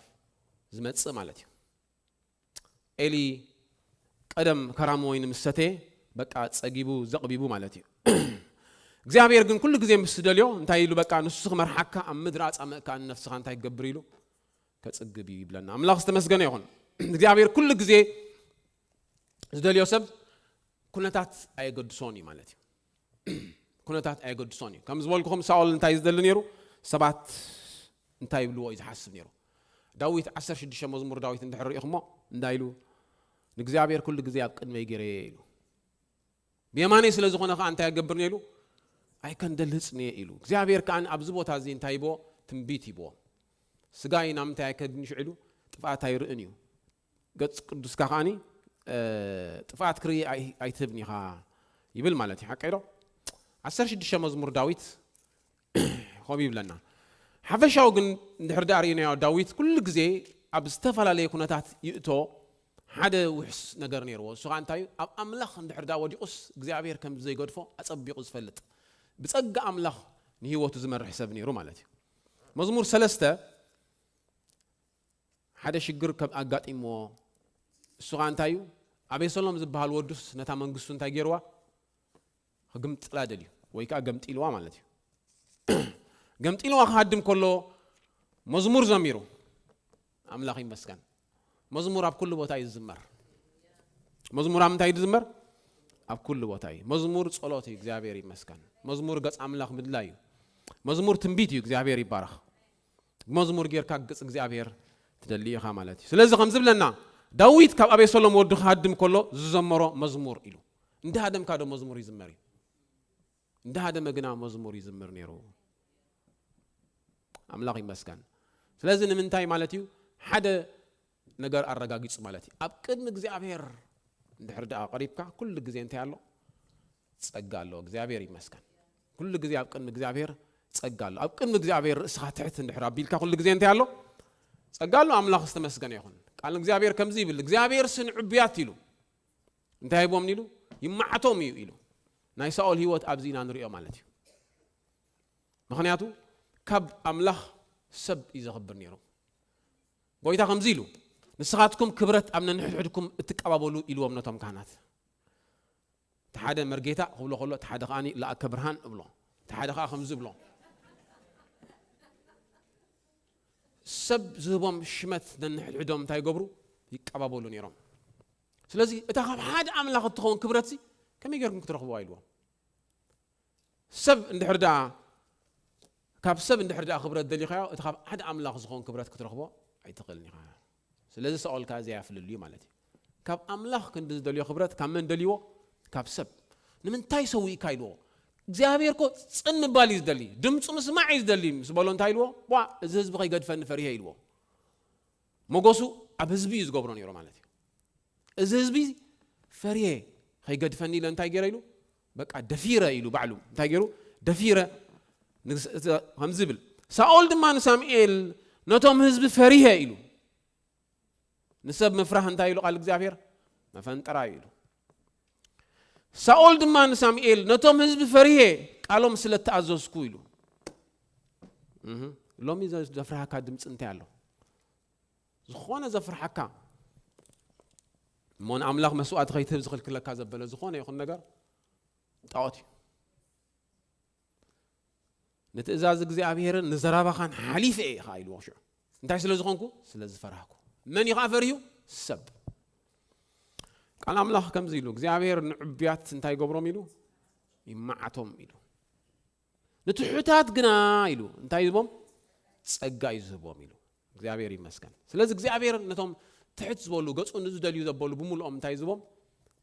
A: ዝመጽእ ማለት እዩ إلي قدم كرام وين مستة بقى تسقيبو زقبيبو مالتي እግዚአብሔር ግን كل ጊዜ مسدليو انتي له بقى نسخ مرحكا ام مدراص ام كان نفسك انت يغبريلو كصغبي يبلنا املاح استመስገነ ይሁን እግዚአብሔር كل ጊዜ ዝደልዮ ሰብ ኩነታት አይገድሶኒ ማለት እዩ ኩነታት አይገድሶኒ ከም ዝበልኩኩም ሳኦል እንታይ ዝደል ነይሩ ሰባት እንታይ ይብልዎ ይሓስብ ነይሩ ዳዊት 16 መዝሙር ዳዊት እንድሕርኢኹሞ እንዳይሉ ንእግዚአብሔር كل ጊዜ ኣብ ቅድመይ ገይረ ኢሉ بيماني ስለዝኾነ ካ እንታይ ያገብር ነይሉ أي كان دلسني إلو እግዚአብሔር كان أبز ቦታ زين تايبو تنبيت يبو سجاي نام تايكد نشعلو طفات يرئنيو قد قدس كخاني طفات كري أي تبني ها يبل مالتي حكيرو عسر شد مزمور داويت خبيب لنا حفشاو جن نحر دارينا يا داويت كل جزء أبستفعل عليه كناتات يأتو حدا وحس نجار نيرو سواء تايو أملاخ نحر داودي قص እግዚአብሔር كم زي قدفو أتصبي قص فلت بتصق أملاخ نهيوته زمر حسابني رو مالتي مزمور سلسته حدا شجر كم أقات إمو سوغان تايو أبي سلام زبها الودس نتا منقصون تاجروا قمت لا دليو ويكا قمت إلوا مالتي قمت إلوا خادم كله مزمور زميرو أملاخ مسكن مزمور أب كل بوتاي الزمر مزمور أم تاي الزمر أب كل بوتاي مزمور صلاتي እግዚአብሔር ይመስገን مزمور قص أملاخ مدلايو مزمور تنبيتي እግዚአብሔር ይባረክ مزمور غير كقص እግዚአብሔር تدليه خاملتي ስለዚህ خمس بلنا داويد كاب أبي سلام ودو خادم كله زمرو مزمور إلو እንደ هذا كادو مزمور يزمري እንደ هذا مغنا مزمور يزمر نيرو أملاخ يመስገን ስለዚህ ንምንታይ ማለትዩ ሓደ ነገር አረጋግጽ ማለት ኣብ ቅድም እግዚአብሔር እንድሕር ዳ ቀሪብካ ኩሉ ግዜ እንታይ አሎ ጸጋሎ እግዚአብሔር ይመስገን ኩሉ ግዜ ኣብ ቅድም እግዚአብሔር ጸጋሎ ኣብ ቅድም እግዚአብሔር እስኻ ትሕት እንድሕር አቢልካ ኩሉ ግዜ እንታይ አሎ ጸጋሎ አምላኽ ዝተመስገነ ይሁን ቃል እግዚአብሔር ከምዚ ይብል እግዚአብሔር ስንዕብያት ይሉ እንታይ ይቦም ይሉ ይማዓቶም ይሉ ናይ ሳኦል ህይወት ኣብዚና ንሪኦ ማለት እዩ ምክንያቱ ካብ አምላኽ ሰብ ይዘኽብር ነይሩ ጎይታ ከምዚ ይሉ ንስኻትኩም ክብረት ኣብ ነንሕድሕድኩም እትቀባበሉ ኢልዎም ነቶም ካህናት ተሓደ መርጌታ ክብሎ ከሎ ተሓደ ኸኣኒ ለኣከ ብርሃን እብሎ ተሓደ ኸኣ ከምዚ እብሎ ሰብ ዝህቦም ሽመት ነንሕድሕዶም እንታይ ይገብሩ ይቀባበሉ ነይሮም ስለዚ እታ ካብ ሓደ ኣምላኽ እትኸውን ክብረት ከመይ ጌርኩም ክትረኽብዋ ኢልዎም ሰብ እንድሕር ዳ ካብ ሰብ እንድሕር ዳ ክብረት ደሊኻዮ እታ ካብ ሓደ ኣምላኽ ዝኸውን ክብረት ክትረኽቦ ኣይትኽእልን ኢኻ ስለዚህ ሳኦል ካዚ ያፍልልዩ ማለት እዩ ካብ ኣምላኽ ክንዲ ዝደልዮ ክብረት ካብ መን ደልይዎ ካብ ሰብ ንምንታይ ሰው ይካይልዎ እግዚአብሔር ኮ ጽን ባል ይዝደሊ ድምፁ ምስማዕ ይዝደሊ ስበሎ እንታይ ይልዎ ዋ እዚ ህዝቢ ከይገድፈኒ ፈሪሄ ይልዎ ሞገሱ ኣብ ህዝቢ ዝገብሮ ነይሮ ማለት እዩ እዚ ህዝቢ ፈሪሄ ከይገድፈኒ ኢለ እንታይ ገይረ ኢሉ በቃ ደፊረ ኢሉ ባዕሉ እንታይ ገይሩ ደፊረ ከምዚ ብል ሳኦል ድማ ንሳሙኤል ነቶም ህዝቢ ፈሪሄ ኢሉ نسب مفرح انتاي له قال እግዚአብሔር መፈንጠራ ይሉ ሳኦል ድማ ንሳሙኤል ነቶም ህዝብ ፈሪሄ ቃሎም ስለተአዘዝኩ ይሉ ሎሚ ዘፍራካ ድምጽ እንታይ አለው ዝኾነ ዘፍራካ ሞን አምላኽ መስዋዕት ከይትብ ዝኽልክለካ ዘበለ ዝኾነ ይኹን ነገር ጣዖት ንትእዛዝ እግዚአብሔርን ንዘራባኻን ሓሊፈ ኢኻ ኢልዎ ሽዑ እንታይ ስለ ዝኾንኩ ስለ ዝፈራህኩ من يغفريو سب قال أملاخ كم زيلو እግዚአብሔር ንዕብያት እንታይ ይገብሮም ኢሉ ይማዓቶም ኢሉ ንትሑታት ግና ኢሉ እንታይ ይዝቦም ጸጋ ይዝቦም ኢሉ እግዚአብሔር ይመስገን ስለዚህ እግዚአብሔር ነቶም ትሕት ዝበሉ ገጹ ንዝደልዩ ዘበሉ ብሙሉኦም እንታይ ይዝቦም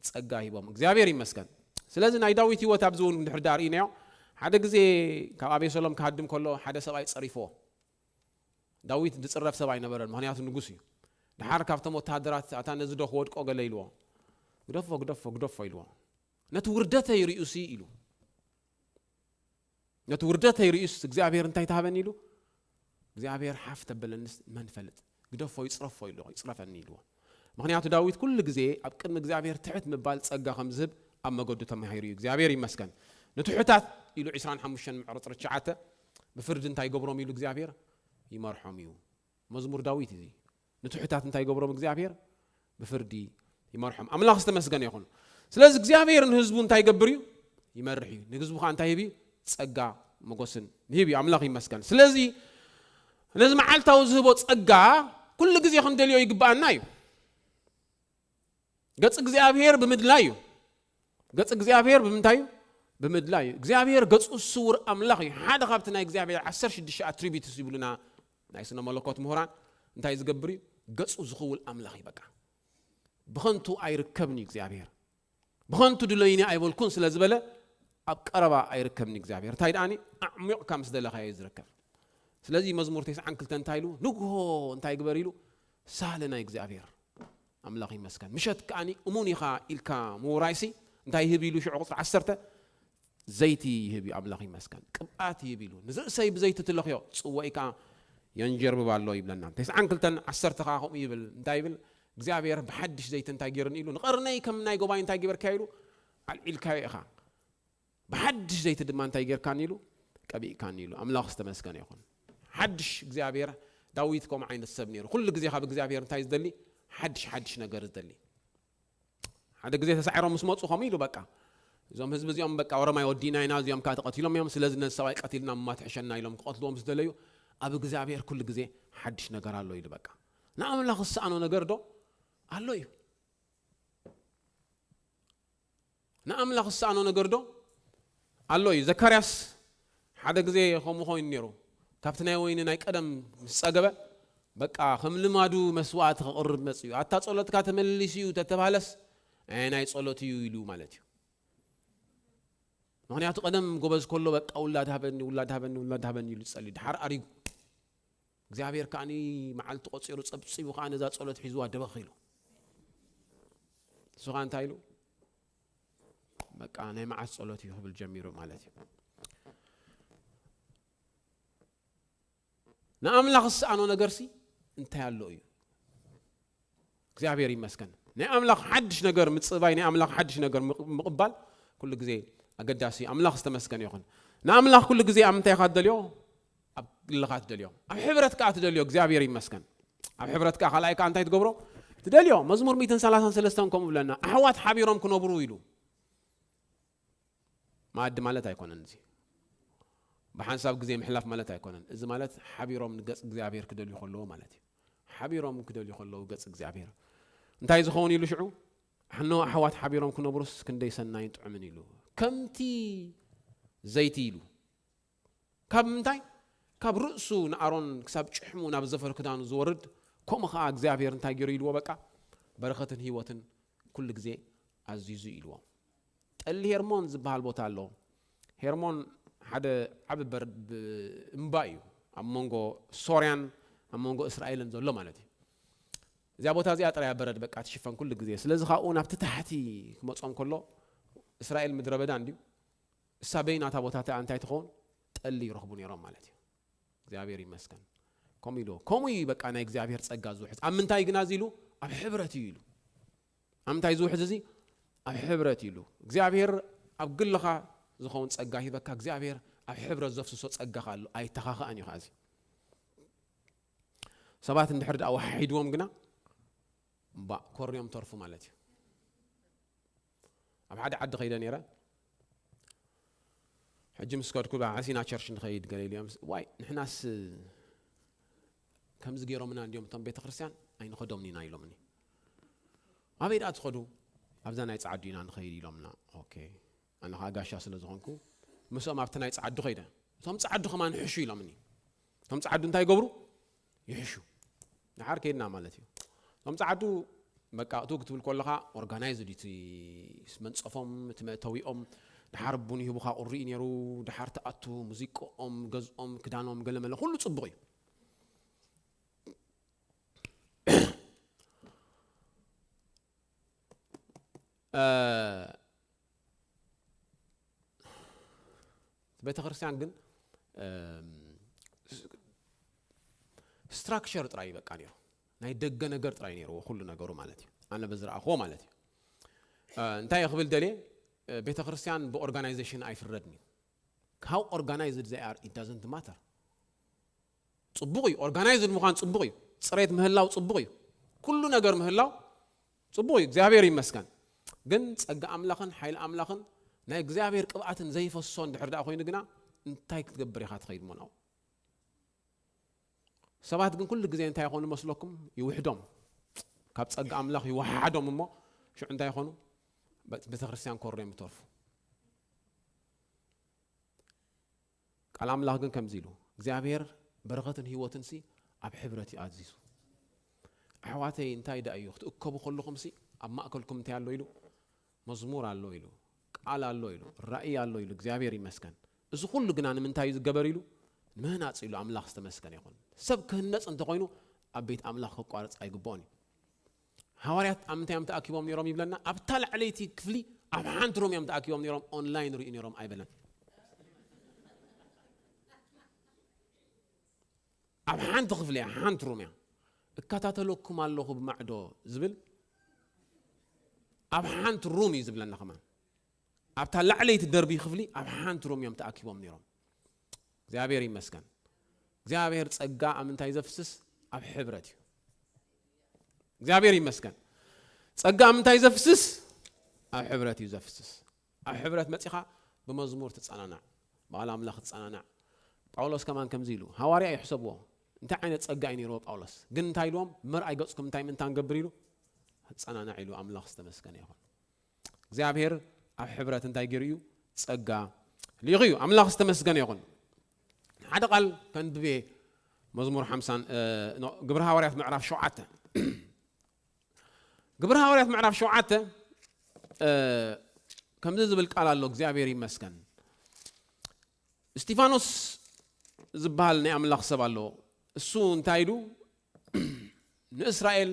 A: ጸጋ ይቦም እግዚአብሔር ይመስገን ስለዚህ ናይ ዳዊት ህይወት ኣብ ዝውን እንድሕር ዳርኢናዮ ሓደ ግዜ ካብ አቤሰሎም ካድም ከሎ ሓደ ሰብኣይ ጸሪፎ ዳዊት ዝጽረፍ ሰብኣይ ነበረ ምክንያቱ ንጉስ እዩ دحار كافتم وتهدرات أتانا زدوخ ودك أقول يلوا قدف يلوا نتوردته يريوسي يلو نتوردته يريوس እግዚአብሔር እንታይ ታበን ይሉ እግዚአብሔር ሓፍተ በለንስ መንፈልጥ قدف يصرف يصرفني ይልዎ ምክንያቱ ዳዊት ኩሉ ግዜ ኣብ ቅድሚ እግዚአብሔር ትሕት ምባል ጸጋ ከምዝብ ኣብ መገዱ ተማሂሩ እግዚአብሔር ይመስገን ንትሑታት ይሉ 25 ምዕራፍ 9 بفرد እንታይ ይገብሮም ይሉ እግዚአብሔር ይመርሖም እዩ መዝሙር ዳዊት እዚ ንትሑታት እንታይ ይገብሮም እግዚአብሔር بفردي يمرحم أملاخ استمسكن يخون سلاز እግዚአብሔር ህዝቡን ታይገብሪው ይመርሕ ንህዝቡ ካን ታይቢ ጸጋ መጎስን ይቢ አምላኽ ይመስገን ስለዚህ ለዚህ መዓልታው ዝህቦ ጸጋ ኩሉ ግዜ ክንደልዮ ይግባአና እዩ ገጽ እግዚአብሔር በምድላይ እዩ ገጽ እግዚአብሔር በምንታይ በምድላይ እግዚአብሔር ገጹ ስውር አምላኽ ሓደ ካብቲ ናይ እግዚአብሔር 16 አትሪቢዩትስ ይብሉና ናይ ስነ መለኮት ምሁራን እንታይ ዝገብር ገጹ ዝኽውል አምላኽ ይበቃ بخنتو أيركبني إخزابير بخنتو دلويني أيبولكون سلازبلة أبقربا أيركبني إخزابير تايد أني أعمق كم سدلا خير يزركب سلازي مزمور تيس عنكل تنتايلو نقهو انتاي قبريلو سهلنا إخزابير أملاقي مسكن مشت كأني أموني خا إلكا مو رايسي انتاي هبيلو شعوط عسرته زيتي هبي أملاقي مسكن كبقاتي هبيلو نزل سايب زيت تلخيو سوى إيكا ينجر ببالله يبلنا تيس عنكل تن عسرته خاهم يبل انتاي يبل እግዚአብሔር በሐድሽ ዘይት እንታገርን ይሉ ንቀርነይ ከም ናይ ጎባይ እንታገር ካይሉ አልኢልካይ እኻ በሐድሽ ዘይት ድማ እንታገር ካን ይሉ ቀቢእ ካን ይሉ አምላኽ ዝተመስገነ ይኹን ሐድሽ እግዚአብሔር ዳዊት ከም ዓይነት ሰብ ነይሩ ኩሉ ግዜ ካብ እግዚአብሔር እንታይ ዝደሊ ሐድሽ ነገር ዝደሊ ሓደ ግዜ ተሳዒሮም ምስ መጹ ከም ኢሉ በቃ እዞም ህዝብ እዚኦም በቃ ወረማይ ወዲና ኢና እዚኦም ካተቀቲሎም እዮም ስለዚህ ነዚ ሰብኣይ ቀቲልና ማትሕሸና ኢሎም ክቀትልዎም ዝደለዩ ኣብ እግዚአብሔር ኩሉ ግዜ ሐድሽ ነገር ኣሎ ኢሉ በቃ ንአምላኽ ዝሰኣኖ ነገር ዶ الله يو نأملاخ السانو نقردو الله يو زكرياس حدا زي خمو خوين نيرو كابتنا وين نايك أدم سأجبه بقى خمل مادو مسوات قرب مسيو حتى صلت كاتمليسيو تتبالس أنا يصلتي يلو مالتيو نحن يعطي قدم قبض كله بقى أولاد هبني يلو تسألي دحر أريج زعبير كاني معلت قصيرو صبصي وخان ذات صلت حزوا دبخيلو سوغان تايلو بقى أنا مع صلاتي هو بالجميرو مالتي نعم لخص أنا نجرسي انت هاللوي زعبير يمسكن نعم لخ حدش نجر متصباي نعم لخ حدش نجر مقبل كل جزء أقداسي أم لخ استمسكن يخون نعم لخ كل جزء أم تأخذ دليو أب لغات دليو أب حبرتك أتدليو زعبير يمسكن أب حبرتك خلاك أنت يتجبرو تدليو مزمور 233 كم بلنا أحوات حبيرهم كنوا برويلو ما عد مالته يكونن زي بحسب جزء محلف مالته يكونن إذا مالت حبيرهم نجس زعبير كده اللي يخلوه مالتي حبيرهم كده اللي يخلوه جس زعبير أنت عايز خوني له شعو حنو أحوات حبيرهم كنوا بروس كندي سنين تعمني له كم تي زيتي له كم تاي كبرؤسو نارون كسب شحمو نبزفر كدان زورد كم خا እግዚአብሔር እንታይ ይሉ ወበቃ በረከትን ህይወትን ኩሉ ግዜ አዚዙ ይልዎ ጠል ሄርሞን ዝበሃል ቦታ አሎ ሄርሞን ሓደ ዓብበር እምባዩ አሞንጎ ሶርያን አሞንጎ እስራኤልን ዘሎ ማለት እዩ እዚያ ቦታ እዚያ ጥራ ያበረድ በቃ ትሽፈን ኩሉ ግዜ ስለዚህ ካኡ ናብቲ ታሕቲ ክመጾም ከሎ እስራኤል ምድረ በዳ እንዲሁ ሳበይናታ ቦታታ አንታይ ትኾን ጠል ይረኽቡ ነይሮም ማለት እዩ እግዚአብሔር ይመስገን كوميلو كومي بقى أنا إخزابير تصقّى زوحز أم تاي جنازيلو أبحبرتي يلو أم تاي زوحز زي أبحبرتي يلو إخزابير أبقول لك زخون تصقّى هي بقى إخزابير أبحبر الزفت صوت تصقّى خالو أي تخاخ أني خازي سبات ندحرد أو حيدوم جنا با كوريوم طرفو مالتي أبعد عد خيدا نيرة حجم سكوت كل عسينا شرش نخيد قال لي أمس واي نحناس كم زجيرو من اليوم تم بيت خرسيان أين خدومني نايلومني ما بيد أتخدو أبزنا يتصعدينا نخيدي لومنا أوكي أنا خاقاش أصل زغنكو مسوا ما بتنا يتصعدو خيدا تم تصعدو كمان حشو لومني تم تصعدو انتاي قبرو يحشو نحار كيدنا مالتي تم تصعدو بقى توقتوا الكلها أورجانايزد يتي من صفهم تويهم نحار بوني هو بخا أورين يرو نحار تأتو موسيقى جز كدانهم قلنا له كله تصبغي بيت خرسيان جن structure تراي بقى نيرو ناي دقة نجار تراي نيرو وكل نجارو مالتي أنا بزرع أخوه مالتي انتهي قبل دلي بيت خرسيان بorganization أي فردني how organized they are it doesn't matter صبغي organized مكان صبغي صريت مهلاو صبغي كل نجار مهلاو صبوي እግዚአብሔር ይመስገን ግን ጸጋ አምላኽን ኃይል አምላኽን ናይ እግዚአብሔር ቅብአትን ዘይፈሶን ድሕርዳ ኮይኑ ግና እንታይ ክትገብር ኢኻ ትኸይድ ሞናው ሰባት ግን ኩሉ ግዜ እንታይ ይኾኑ መስለኩም ይውሕዶም ካብ ጸጋ አምላኽ ይወሓዶም እሞ ሽዑ እንታይ ይኾኑ ቤተ ክርስቲያን ኮርዮም ይተርፉ ቃል አምላኽ ግን ከምዚ ኢሉ እግዚአብሔር በረኸትን ህይወትን ሲ ኣብ ሕብረት ይኣዚዙ ኣሕዋተይ እንታይ ዳእዩ ክትእከቡ ከለኹም ሲ ኣብ ማእከልኩም እንታይ ኣሎ ኢሉ መዝሙር ኣሎ ኢሉ ቃል ኣሎ ኢሉ ራእይ ኣሎ ኢሉ እግዚአብሔር ይመስገን እዚ ኩሉ ግና ንምንታይ ዝገበር ኢሉ ምህናፅ ኢሉ አምላኽ ዝተመስገነ ይኹን ሰብ ክህነፅ እንተኮይኑ ኣብ ቤት አምላኽ ክቋረፅ ኣይግባኦን ሐዋርያት ኣምንታይ እዮም ተኣኪቦም ነይሮም ይብለና ኣብታ ላዕለይቲ ክፍሊ ኣብ ሓንቲ ሮም እዮም ተኣኪቦም ነይሮም ኦንላይን ርኢ ነይሮም ኣይበለን ኣብ ሓንቲ ክፍሊ ሓንቲ ሮም እያ እከታተለኩም ኣለኹ ብማዕዶ ዝብል ኣብ ሓንቲ ሮም እዩ ዝብለና ከማን ኣብታ ላዕለይቲ ደርቢ ክፍሊ ኣብ ሓንቲ ሮም እዮም ተኣኪቦም ነይሮም እግዚአብሔር ይመስገን እግዚአብሔር ጸጋ ኣምንታይ ዘፍስስ ኣብ ሕብረት እዩ እግዚአብሔር ይመስገን ጸጋ ኣምንታይ ዘፍስስ ኣብ ሕብረት እዩ ዘፍስስ ኣብ ሕብረት መጺኻ ብመዝሙር ትጸናናዕ በቃል አምላኽ ትጸናናዕ ጳውሎስ ከማን ከምዚ ኢሉ ሐዋርያ ይሕሰብዎ እንታይ ዓይነት ጸጋ እዩ ነይርዎ ጳውሎስ ግን እንታይ ኢሎም ምርኣይ ገጽኩም እንታይ ምንታ ንገብር ኢሉ ትጸናናዕ ኢሉ አምላኽ ዝተመስገነ ይኹን እግዚአብሔር ኣብ ሕብረት እንታይ ገይሩ እዩ ጸጋ ልይኹ እዩ አምላኽ ዝተመስገነ ይኹን ሓደ ቃል ከንብቤ መዝሙር 50 ግብረ ሐዋርያት ምዕራፍ 7 ግብረ ሐዋርያት ምዕራፍ 7 ከምዚ ዝብል ቃል ኣሎ እግዚአብሔር ይመስገን እስጢፋኖስ ዝበሃል ናይ አምላኽ ሰብ ኣሎ እሱ እንታይ ኢሉ ንእስራኤል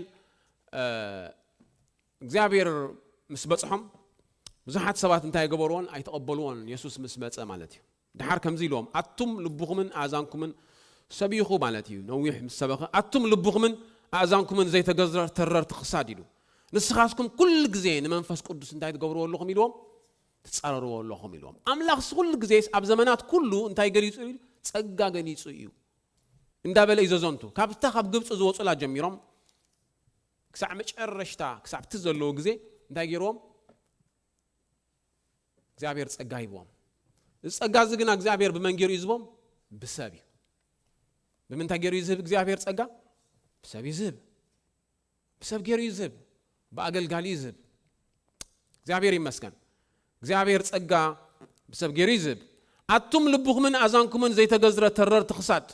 A: እግዚአብሔር ምስ በጽሖም ብዙሓት ሰባት እንታይ ገበርዎን ኣይተቐበልዎን ኢየሱስ ምስ መጸ ማለት እዩ ድሓር ከምዚ ኢሎም ኣቱም ልቡኹምን ኣእዛንኩምን ሰቢኹ ማለት እዩ ነዊሕ ምስ ሰበኸ ኣቱም ልቡኹምን ኣእዛንኩምን ዘይተገዝረ ተረርቲ ክሳድ ኢሉ ንስኻትኩም ኩሉ ግዜ ንመንፈስ ቅዱስ እንታይ ትገብርዎ ኣለኹም ኢልዎም ትጸረርዎ ኣለኹም ኢልዎም ኣምላኽ ኩሉ ግዜ ኣብ ዘመናት ኩሉ እንታይ ገሊጹ ኢሉ ጸጋ ገሊጹ እዩ እንዳበለ ይዘዘንቱ ካብታ ካብ ግብጽ ዝወጹላ ጀሚሮም ክሳዕ መጨረሽታ ክሳዕ እቲ ዘለዎ ግዜ እንታይ ገይሮም እግዚአብሔር ጸጋ ይቦም ጸጋ ዝግና እግዚአብሔር በመንገሩ ይዝቦም በሰብ እዩ በመንታ ገሩ ይዝብ እግዚአብሔር ጸጋ በሰብ ይዝብ በሰብ ገሩ ይዝብ በአገልጋሊ ይዝብ እግዚአብሔር ይመስገን እግዚአብሔር ጸጋ በሰብ ገሩ ይዝብ አቱም ልቡኹምን ኣዛንኩምን ዘይተገዝረ ተረር ትኽሳድ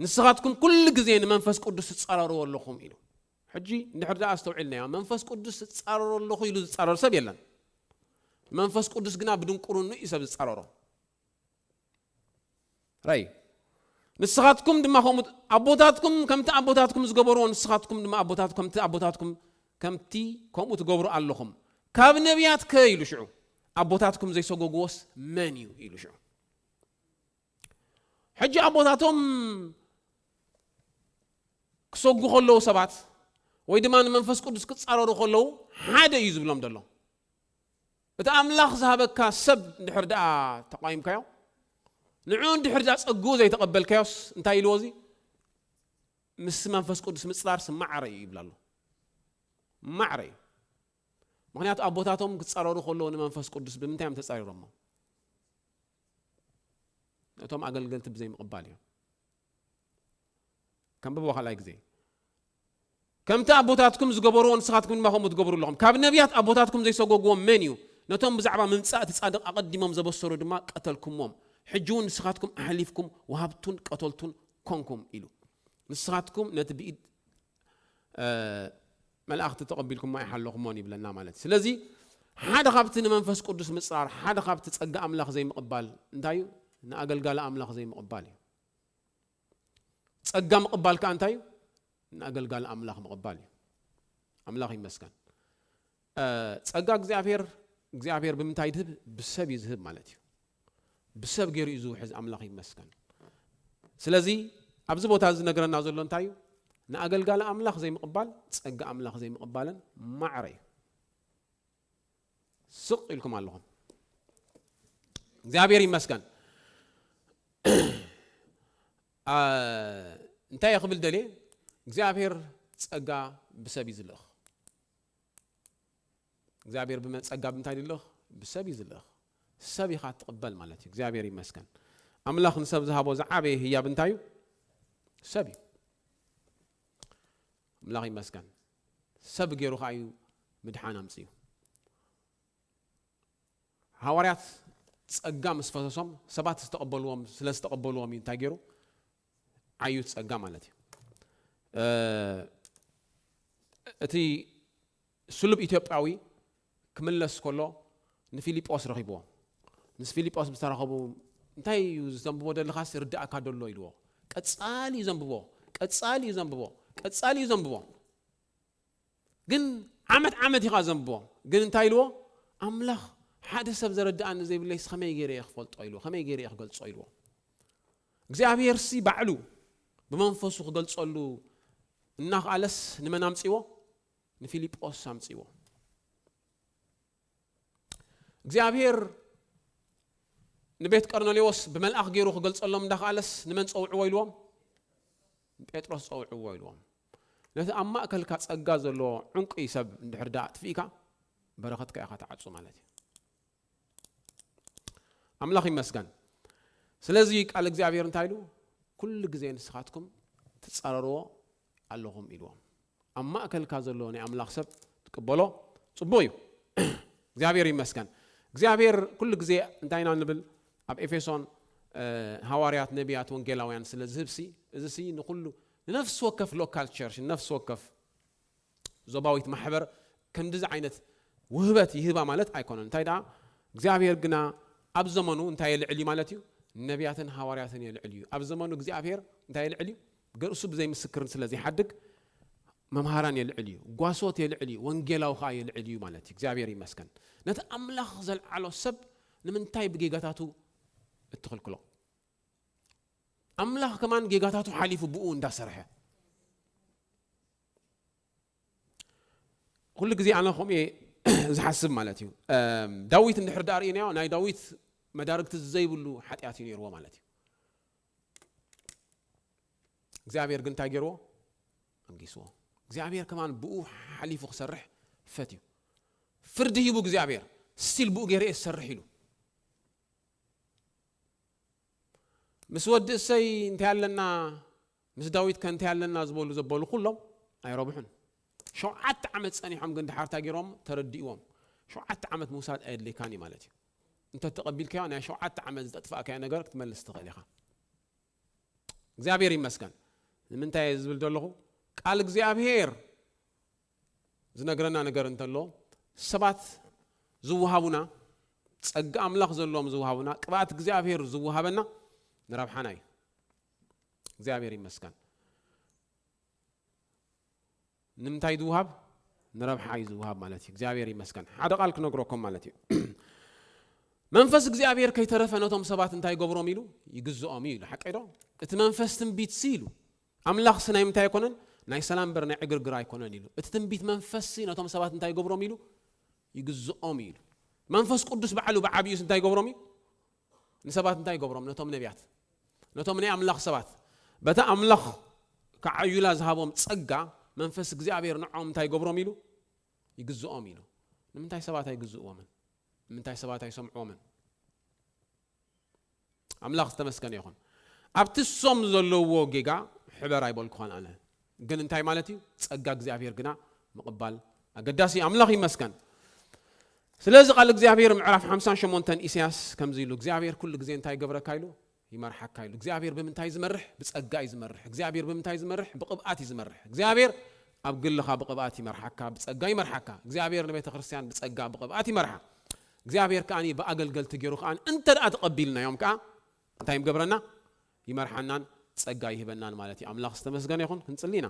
A: ንስኻትኩም ኩሉ ግዜ ንመንፈስ ቅዱስ ትጸረርዎ ኣለኹም ኢሉ ሕጂ እንድሕር ዳ አስተውዕልና ያ መንፈስ ቅዱስ ትጸረርዎ ኣለኹ ኢሉ ዝጸረር ሰብ የለን መንፈስ ቅዱስ ግና ብድንቁርኑ ይሰብ ዝጸረሮ ራይ ንስኻትኩም ድማ ኣቦታትኩም ከምቲ ኣቦታትኩም ዝገበርዎ ንስኻትኩም ድማ ኣቦታትኩም ከምቲ ከምኡ ትገብሩ ኣለኹም ካብ ነቢያት ከ ኢሉ ሽዑ ኣቦታትኩም ዘይሰጎግዎስ መን እዩ ኢሉ ሽዑ ሕጂ ኣቦታቶም ክሰጉ ከለዉ ሰባት ወይ ድማ ንመንፈስ ቅዱስ ክጻረሩ ከለዉ ሓደ እዩ ዝብሎም ደሎ እቲ ኣምላኽ ዝሃበካ ሰብ እንድሕር ዳ ተቋይምካዮ ንዑ እንድሕር ዳ ጸጉ ዘይተቐበልካዮስ እንታይ ኢልዎ እዚ ምስ መንፈስ ቅዱስ ምጽራር ስማዕረ ይብላሉ ማዕረ ምክንያቱ ኣቦታቶም ክጻረሩ ከለዉ ንመንፈስ ቅዱስ ብምንታይ እዮም ተጻሪሮሞ እቶም ኣገልገልቲ ብዘይ ምቕባል እዮም ከም በኋላይ ግዜ ከምቲ ኣቦታትኩም ዝገበርዎ ንስኻትኩም ድማ ከምኡ ትገብሩ ኣለኹም ካብ ነቢያት ኣቦታትኩም ዘይሰጎግዎም መን እዩ ነቶም ብዛዕባ ምምጻእ እቲ ጻድቕ ኣቐዲሞም ዘበሰሩ ድማ ቀተልኩሞም ሕጂ እውን ንስኻትኩም ኣሕሊፍኩም ወሃብቱን ቀተልቱን ኮንኩም ኢሉ ንስኻትኩም ነቲ ብኢድ መላእኽቲ ተቐቢልኩሞ ኣይሓለኹሞን ይብለና ማለት ስለዚ ሓደ ካብቲ ንመንፈስ ቅዱስ ምጽራር ሓደ ካብቲ ጸጋ ኣምላኽ ዘይምቕባል እንታይ እዩ ንኣገልጋሊ ኣምላኽ ዘይምቕባል እዩ ጸጋ ምቕባል ከዓ እንታይ እዩ ንኣገልጋሊ ኣምላኽ ምቕባል እዩ ኣምላኽ ይመስገን ጸጋ እግዚአብሔር ብምንታይ ይዝህብ ብሰብ ይዝህብ ማለት እዩ ብሰብ ገይሩ እዩ ዝውሕዝ ኣምላኽ ይመስገን ስለዚ ኣብዚ ቦታ ዝነገረና ዘሎ እንታይ እዩ ንኣገልጋሊ ኣምላኽ ዘይምቕባል ጸጋ ኣምላኽ ዘይምቕባልን ማዕረ እዩ ስቕ ኢልኩም ኣለኹም እግዚአብሔር ይመስገን እንታይ ይኽብል ደልየ እግዚአብሔር ጸጋ ብሰብ ይዝልኽ እግዚአብሔር በመጸጋ ብምታይ ድልህ ብሰብ ይዝልህ ሰብ ይኻ ተቀበል ማለት እዩ እግዚአብሔር ይመስገን አምላኽ ንሰብ ዝሃቦ ዝዓበየ ህያብ እንታዩ ሰብ አምላኽ ይመስገን ሰብ ገይሩ ኻዩ ምድሓን አምጽዩ ሐዋርያት ጸጋ መስፈሰሶም ሰባት ዝተቀበልዎም ስለዝተቀበልዎም እንታይ ገይሩ አዩት ጸጋ ማለት እዩ እቲ ስሉብ ኢትዮጵያዊ ክምለስ ከሎ ንፊልጶስ ረኺብዎ ምስ ፊልጶስ ዝተረኸቡ እንታይ ዘንብቦ ደልኻስ ርዳእካ ደሎ ኢልዎ ቀጻሊ ዘንብቦ ግን ዓመት ኢኻ ዘንብቦ ግን እንታይ ኢልዎ አምላኽ ሓደ ሰብ ዘረዳእኒ ዘይብለይስ ከመይ ገይረ ይኽፈልጦ ኢልዎ ከመይ ገይረ ይኽገልጾ ኢልዎ እግዚአብሔር ሲ ባዕሉ ብመንፈሱ ክገልጸሉ እናኽኣለስ ንመን አምጽይዎ ንፊልጶስ አምጽይዎ እግዚአብሔር ንቤት ቀርኔሌዎስ በመልአክ ገይሩ ክገልጸሎም እንዳኽኣለስ ንመን ጸውዕዎ ኢልዎም ጴጥሮስ ጸውዕዎ ኢልዎም ነቲ ኣብ ማእከልካ ጸጋ ዘሎ ዕንቂ ሰብ እንድሕር ዳ ትፊኢካ በረኸትካ ኢኻ ተዓጹ ማለት እዩ አምላኽ ይመስገን ስለዚ ቃል እግዚአብሔር እንታይ ኢሉ ኩሉ ግዜ ንስኻትኩም ትጸረርዎ ኣለኹም ኢልዎም ኣብ ማእከልካ ዘሎ ናይ አምላኽ ሰብ ትቅበሎ ጽቡቕ እዩ እግዚአብሔር ይመስገን እግዚአብሔር ኩሉ ግዜ እንታይና ንብል ኣብ ኤፌሶን ሐዋርያት ነቢያት ወንጌላውያን ስለዝህብሲ እዚሲ ንኹሉ ንነፍስ ወከፍ ሎካል ቸርች ነፍስ ወከፍ ዞባዊት ማሕበር ከምዚ ዓይነት ውህበት ይህባ ማለት ኣይኮነን እንታይ ዳ እግዚአብሔር ግና ኣብ ዘመኑ እንታይ የልዕል ማለት እዩ ነቢያትን ሐዋርያትን የልዕል እዩ ኣብ ዘመኑ እግዚአብሔር እንታይ የልዕል እዩ ገርሱ ብዘይ ምስክርን ስለዚ ሓድግ መምሃራን የልዕል እዩ ጓሶት የልዕል እዩ ወንጌላው ኻ የልዕል እዩ ማለት እዩ እግዚአብሔር ይመስገን ነቲ አምላኽ ዘልዓሎ ሰብ ንምንታይ ብጌጋታቱ እትኽልክሎ አምላኽ ከማን ጌጋታቱ ሓሊፉ ብኡ እንዳሰርሐ ኩሉ ግዜ ኣነ ከምኡ ዝሓስብ ማለት እዩ ዳዊት እንድሕር ዳ ርኢናዮ ናይ ዳዊት መዳርግቲ ዘይብሉ ሓጢኣት እዩ ነይርዎ ማለት እዩ እግዚአብሔር ግን እንታይ ገይርዎ አንጊስዎ እግዚአብሔር ከማን ብኡ ሓሊፉ ክሰርሕ ፈትዩ ፍርዲ ሂቡ እግዚአብሔር ስቲል ብኡ ገይረ ዝሰርሕ ኢሉ ምስ ወዲ እሰይ እንታይ ኣለና ምስ ዳዊት ከንታይ ኣለና ዝበሉ ኩሎም ኣይረብሑን 7 ዓመት ጸኒሖም ግን ድሓርታ ገይሮም ተረዲእዎም 7 ዓመት ሙሳድ ኣይድልካኒ ማለት እዩ እንተ ተቀቢልካዮ ናይ 7 ዓመት ዝጠጥፋእካዮ ነገር ክትመልስ ትኽእል ኢኻ እግዚአብሔር ይመስገን ንምንታይ ዝብል ዘለኹ ቃል እግዚአብሔር ዝነግረና ነገር እንተሎ ሰባት ዝውሃቡና ጸጋ አምላኽ ዘሎም ዝውሃቡና ቅብኣት እግዚአብሔር ዝውሃበና ንረብሓና እዩ እግዚአብሔር ይመስገን ንምንታይ ዝውሃብ ንረብሓ እዩ ዝውሃብ ማለት እዩ እግዚአብሔር ይመስገን ሓደ ቃል ክነግረኩም ማለት እዩ መንፈስ እግዚአብሔር ከይተረፈ ነቶም ሰባት እንታይ ገብሮም ኢሉ ይግዝኦም ኢሉ ሓቀይዶ እቲ መንፈስ ትንቢት ሲሉ አምላኽ ስናይ ምንታይ አይኮነን ናይ ሰላም በር ናይ ዕግርግር አይኮነን ኢሉ እቲ ትንቢት መንፈስ ነቶም ሰባት እንታይ ገብሮም ኢሉ ይግዝኦም ኢሉ መንፈስ ቅዱስ በዓሉ በዓብዩስ እንታይ ገብሮም ኢሉ ንሰባት እንታይ ገብሮም ነቶም ነቢያት ነቶም ናይ አምላኽ ሰባት በታ አምላኽ ከዓዩላ ዝሃቦም ጸጋ መንፈስ እግዚአብሔር ንዖም እንታይ ገብሮም ኢሉ ይግዝኦም ኢሉ ንምንታይ ሰባት አይግዝኦምን ንምንታይ ሰባት አይሰምዖምን አምላኽ ዝተመስገነ ይኹን ኣብቲ ሶም ዘለዎ ጌጋ ሕበር አይበልኩን ኣነ ግን እንታይ ማለት እዩ ጸጋ እግዚአብሔር ግና መቅባል አገዳሲ አምላኽ ይመስገን ስለዚህ ቃል እግዚአብሔር ምዕራፍ 58 ኢሳያስ ከምዚ ኢሉ እግዚአብሔር ኩሉ ግዜ እንታይ ገብረካ ኢሉ ይመርሐካ ኢሉ እግዚአብሔር ብምንታይ ዝመርሕ ብጸጋ ይዝመርሕ እግዚአብሔር ብምንታይ ዝመርሕ ብቅብኣት ይዝመርሕ እግዚአብሔር ኣብ ግልኻ ብቅብኣት ይመርሐካ ብጸጋ ይመርሐካ እግዚአብሔር ንቤተ ክርስቲያን ብጸጋ ብቅብኣት ይመርሐ እግዚአብሔር ከኣኒ በአገልገልቲ ገይሩ ከኣኒ እንተ ደኣ ተቀቢልናዮም ከኣ እንታይ ይገብረና ይመርሐናን ጸጋ ይህበናን ማለት እዩ አምላኽ ዝተመስገነ ይኹን ክንጽሊና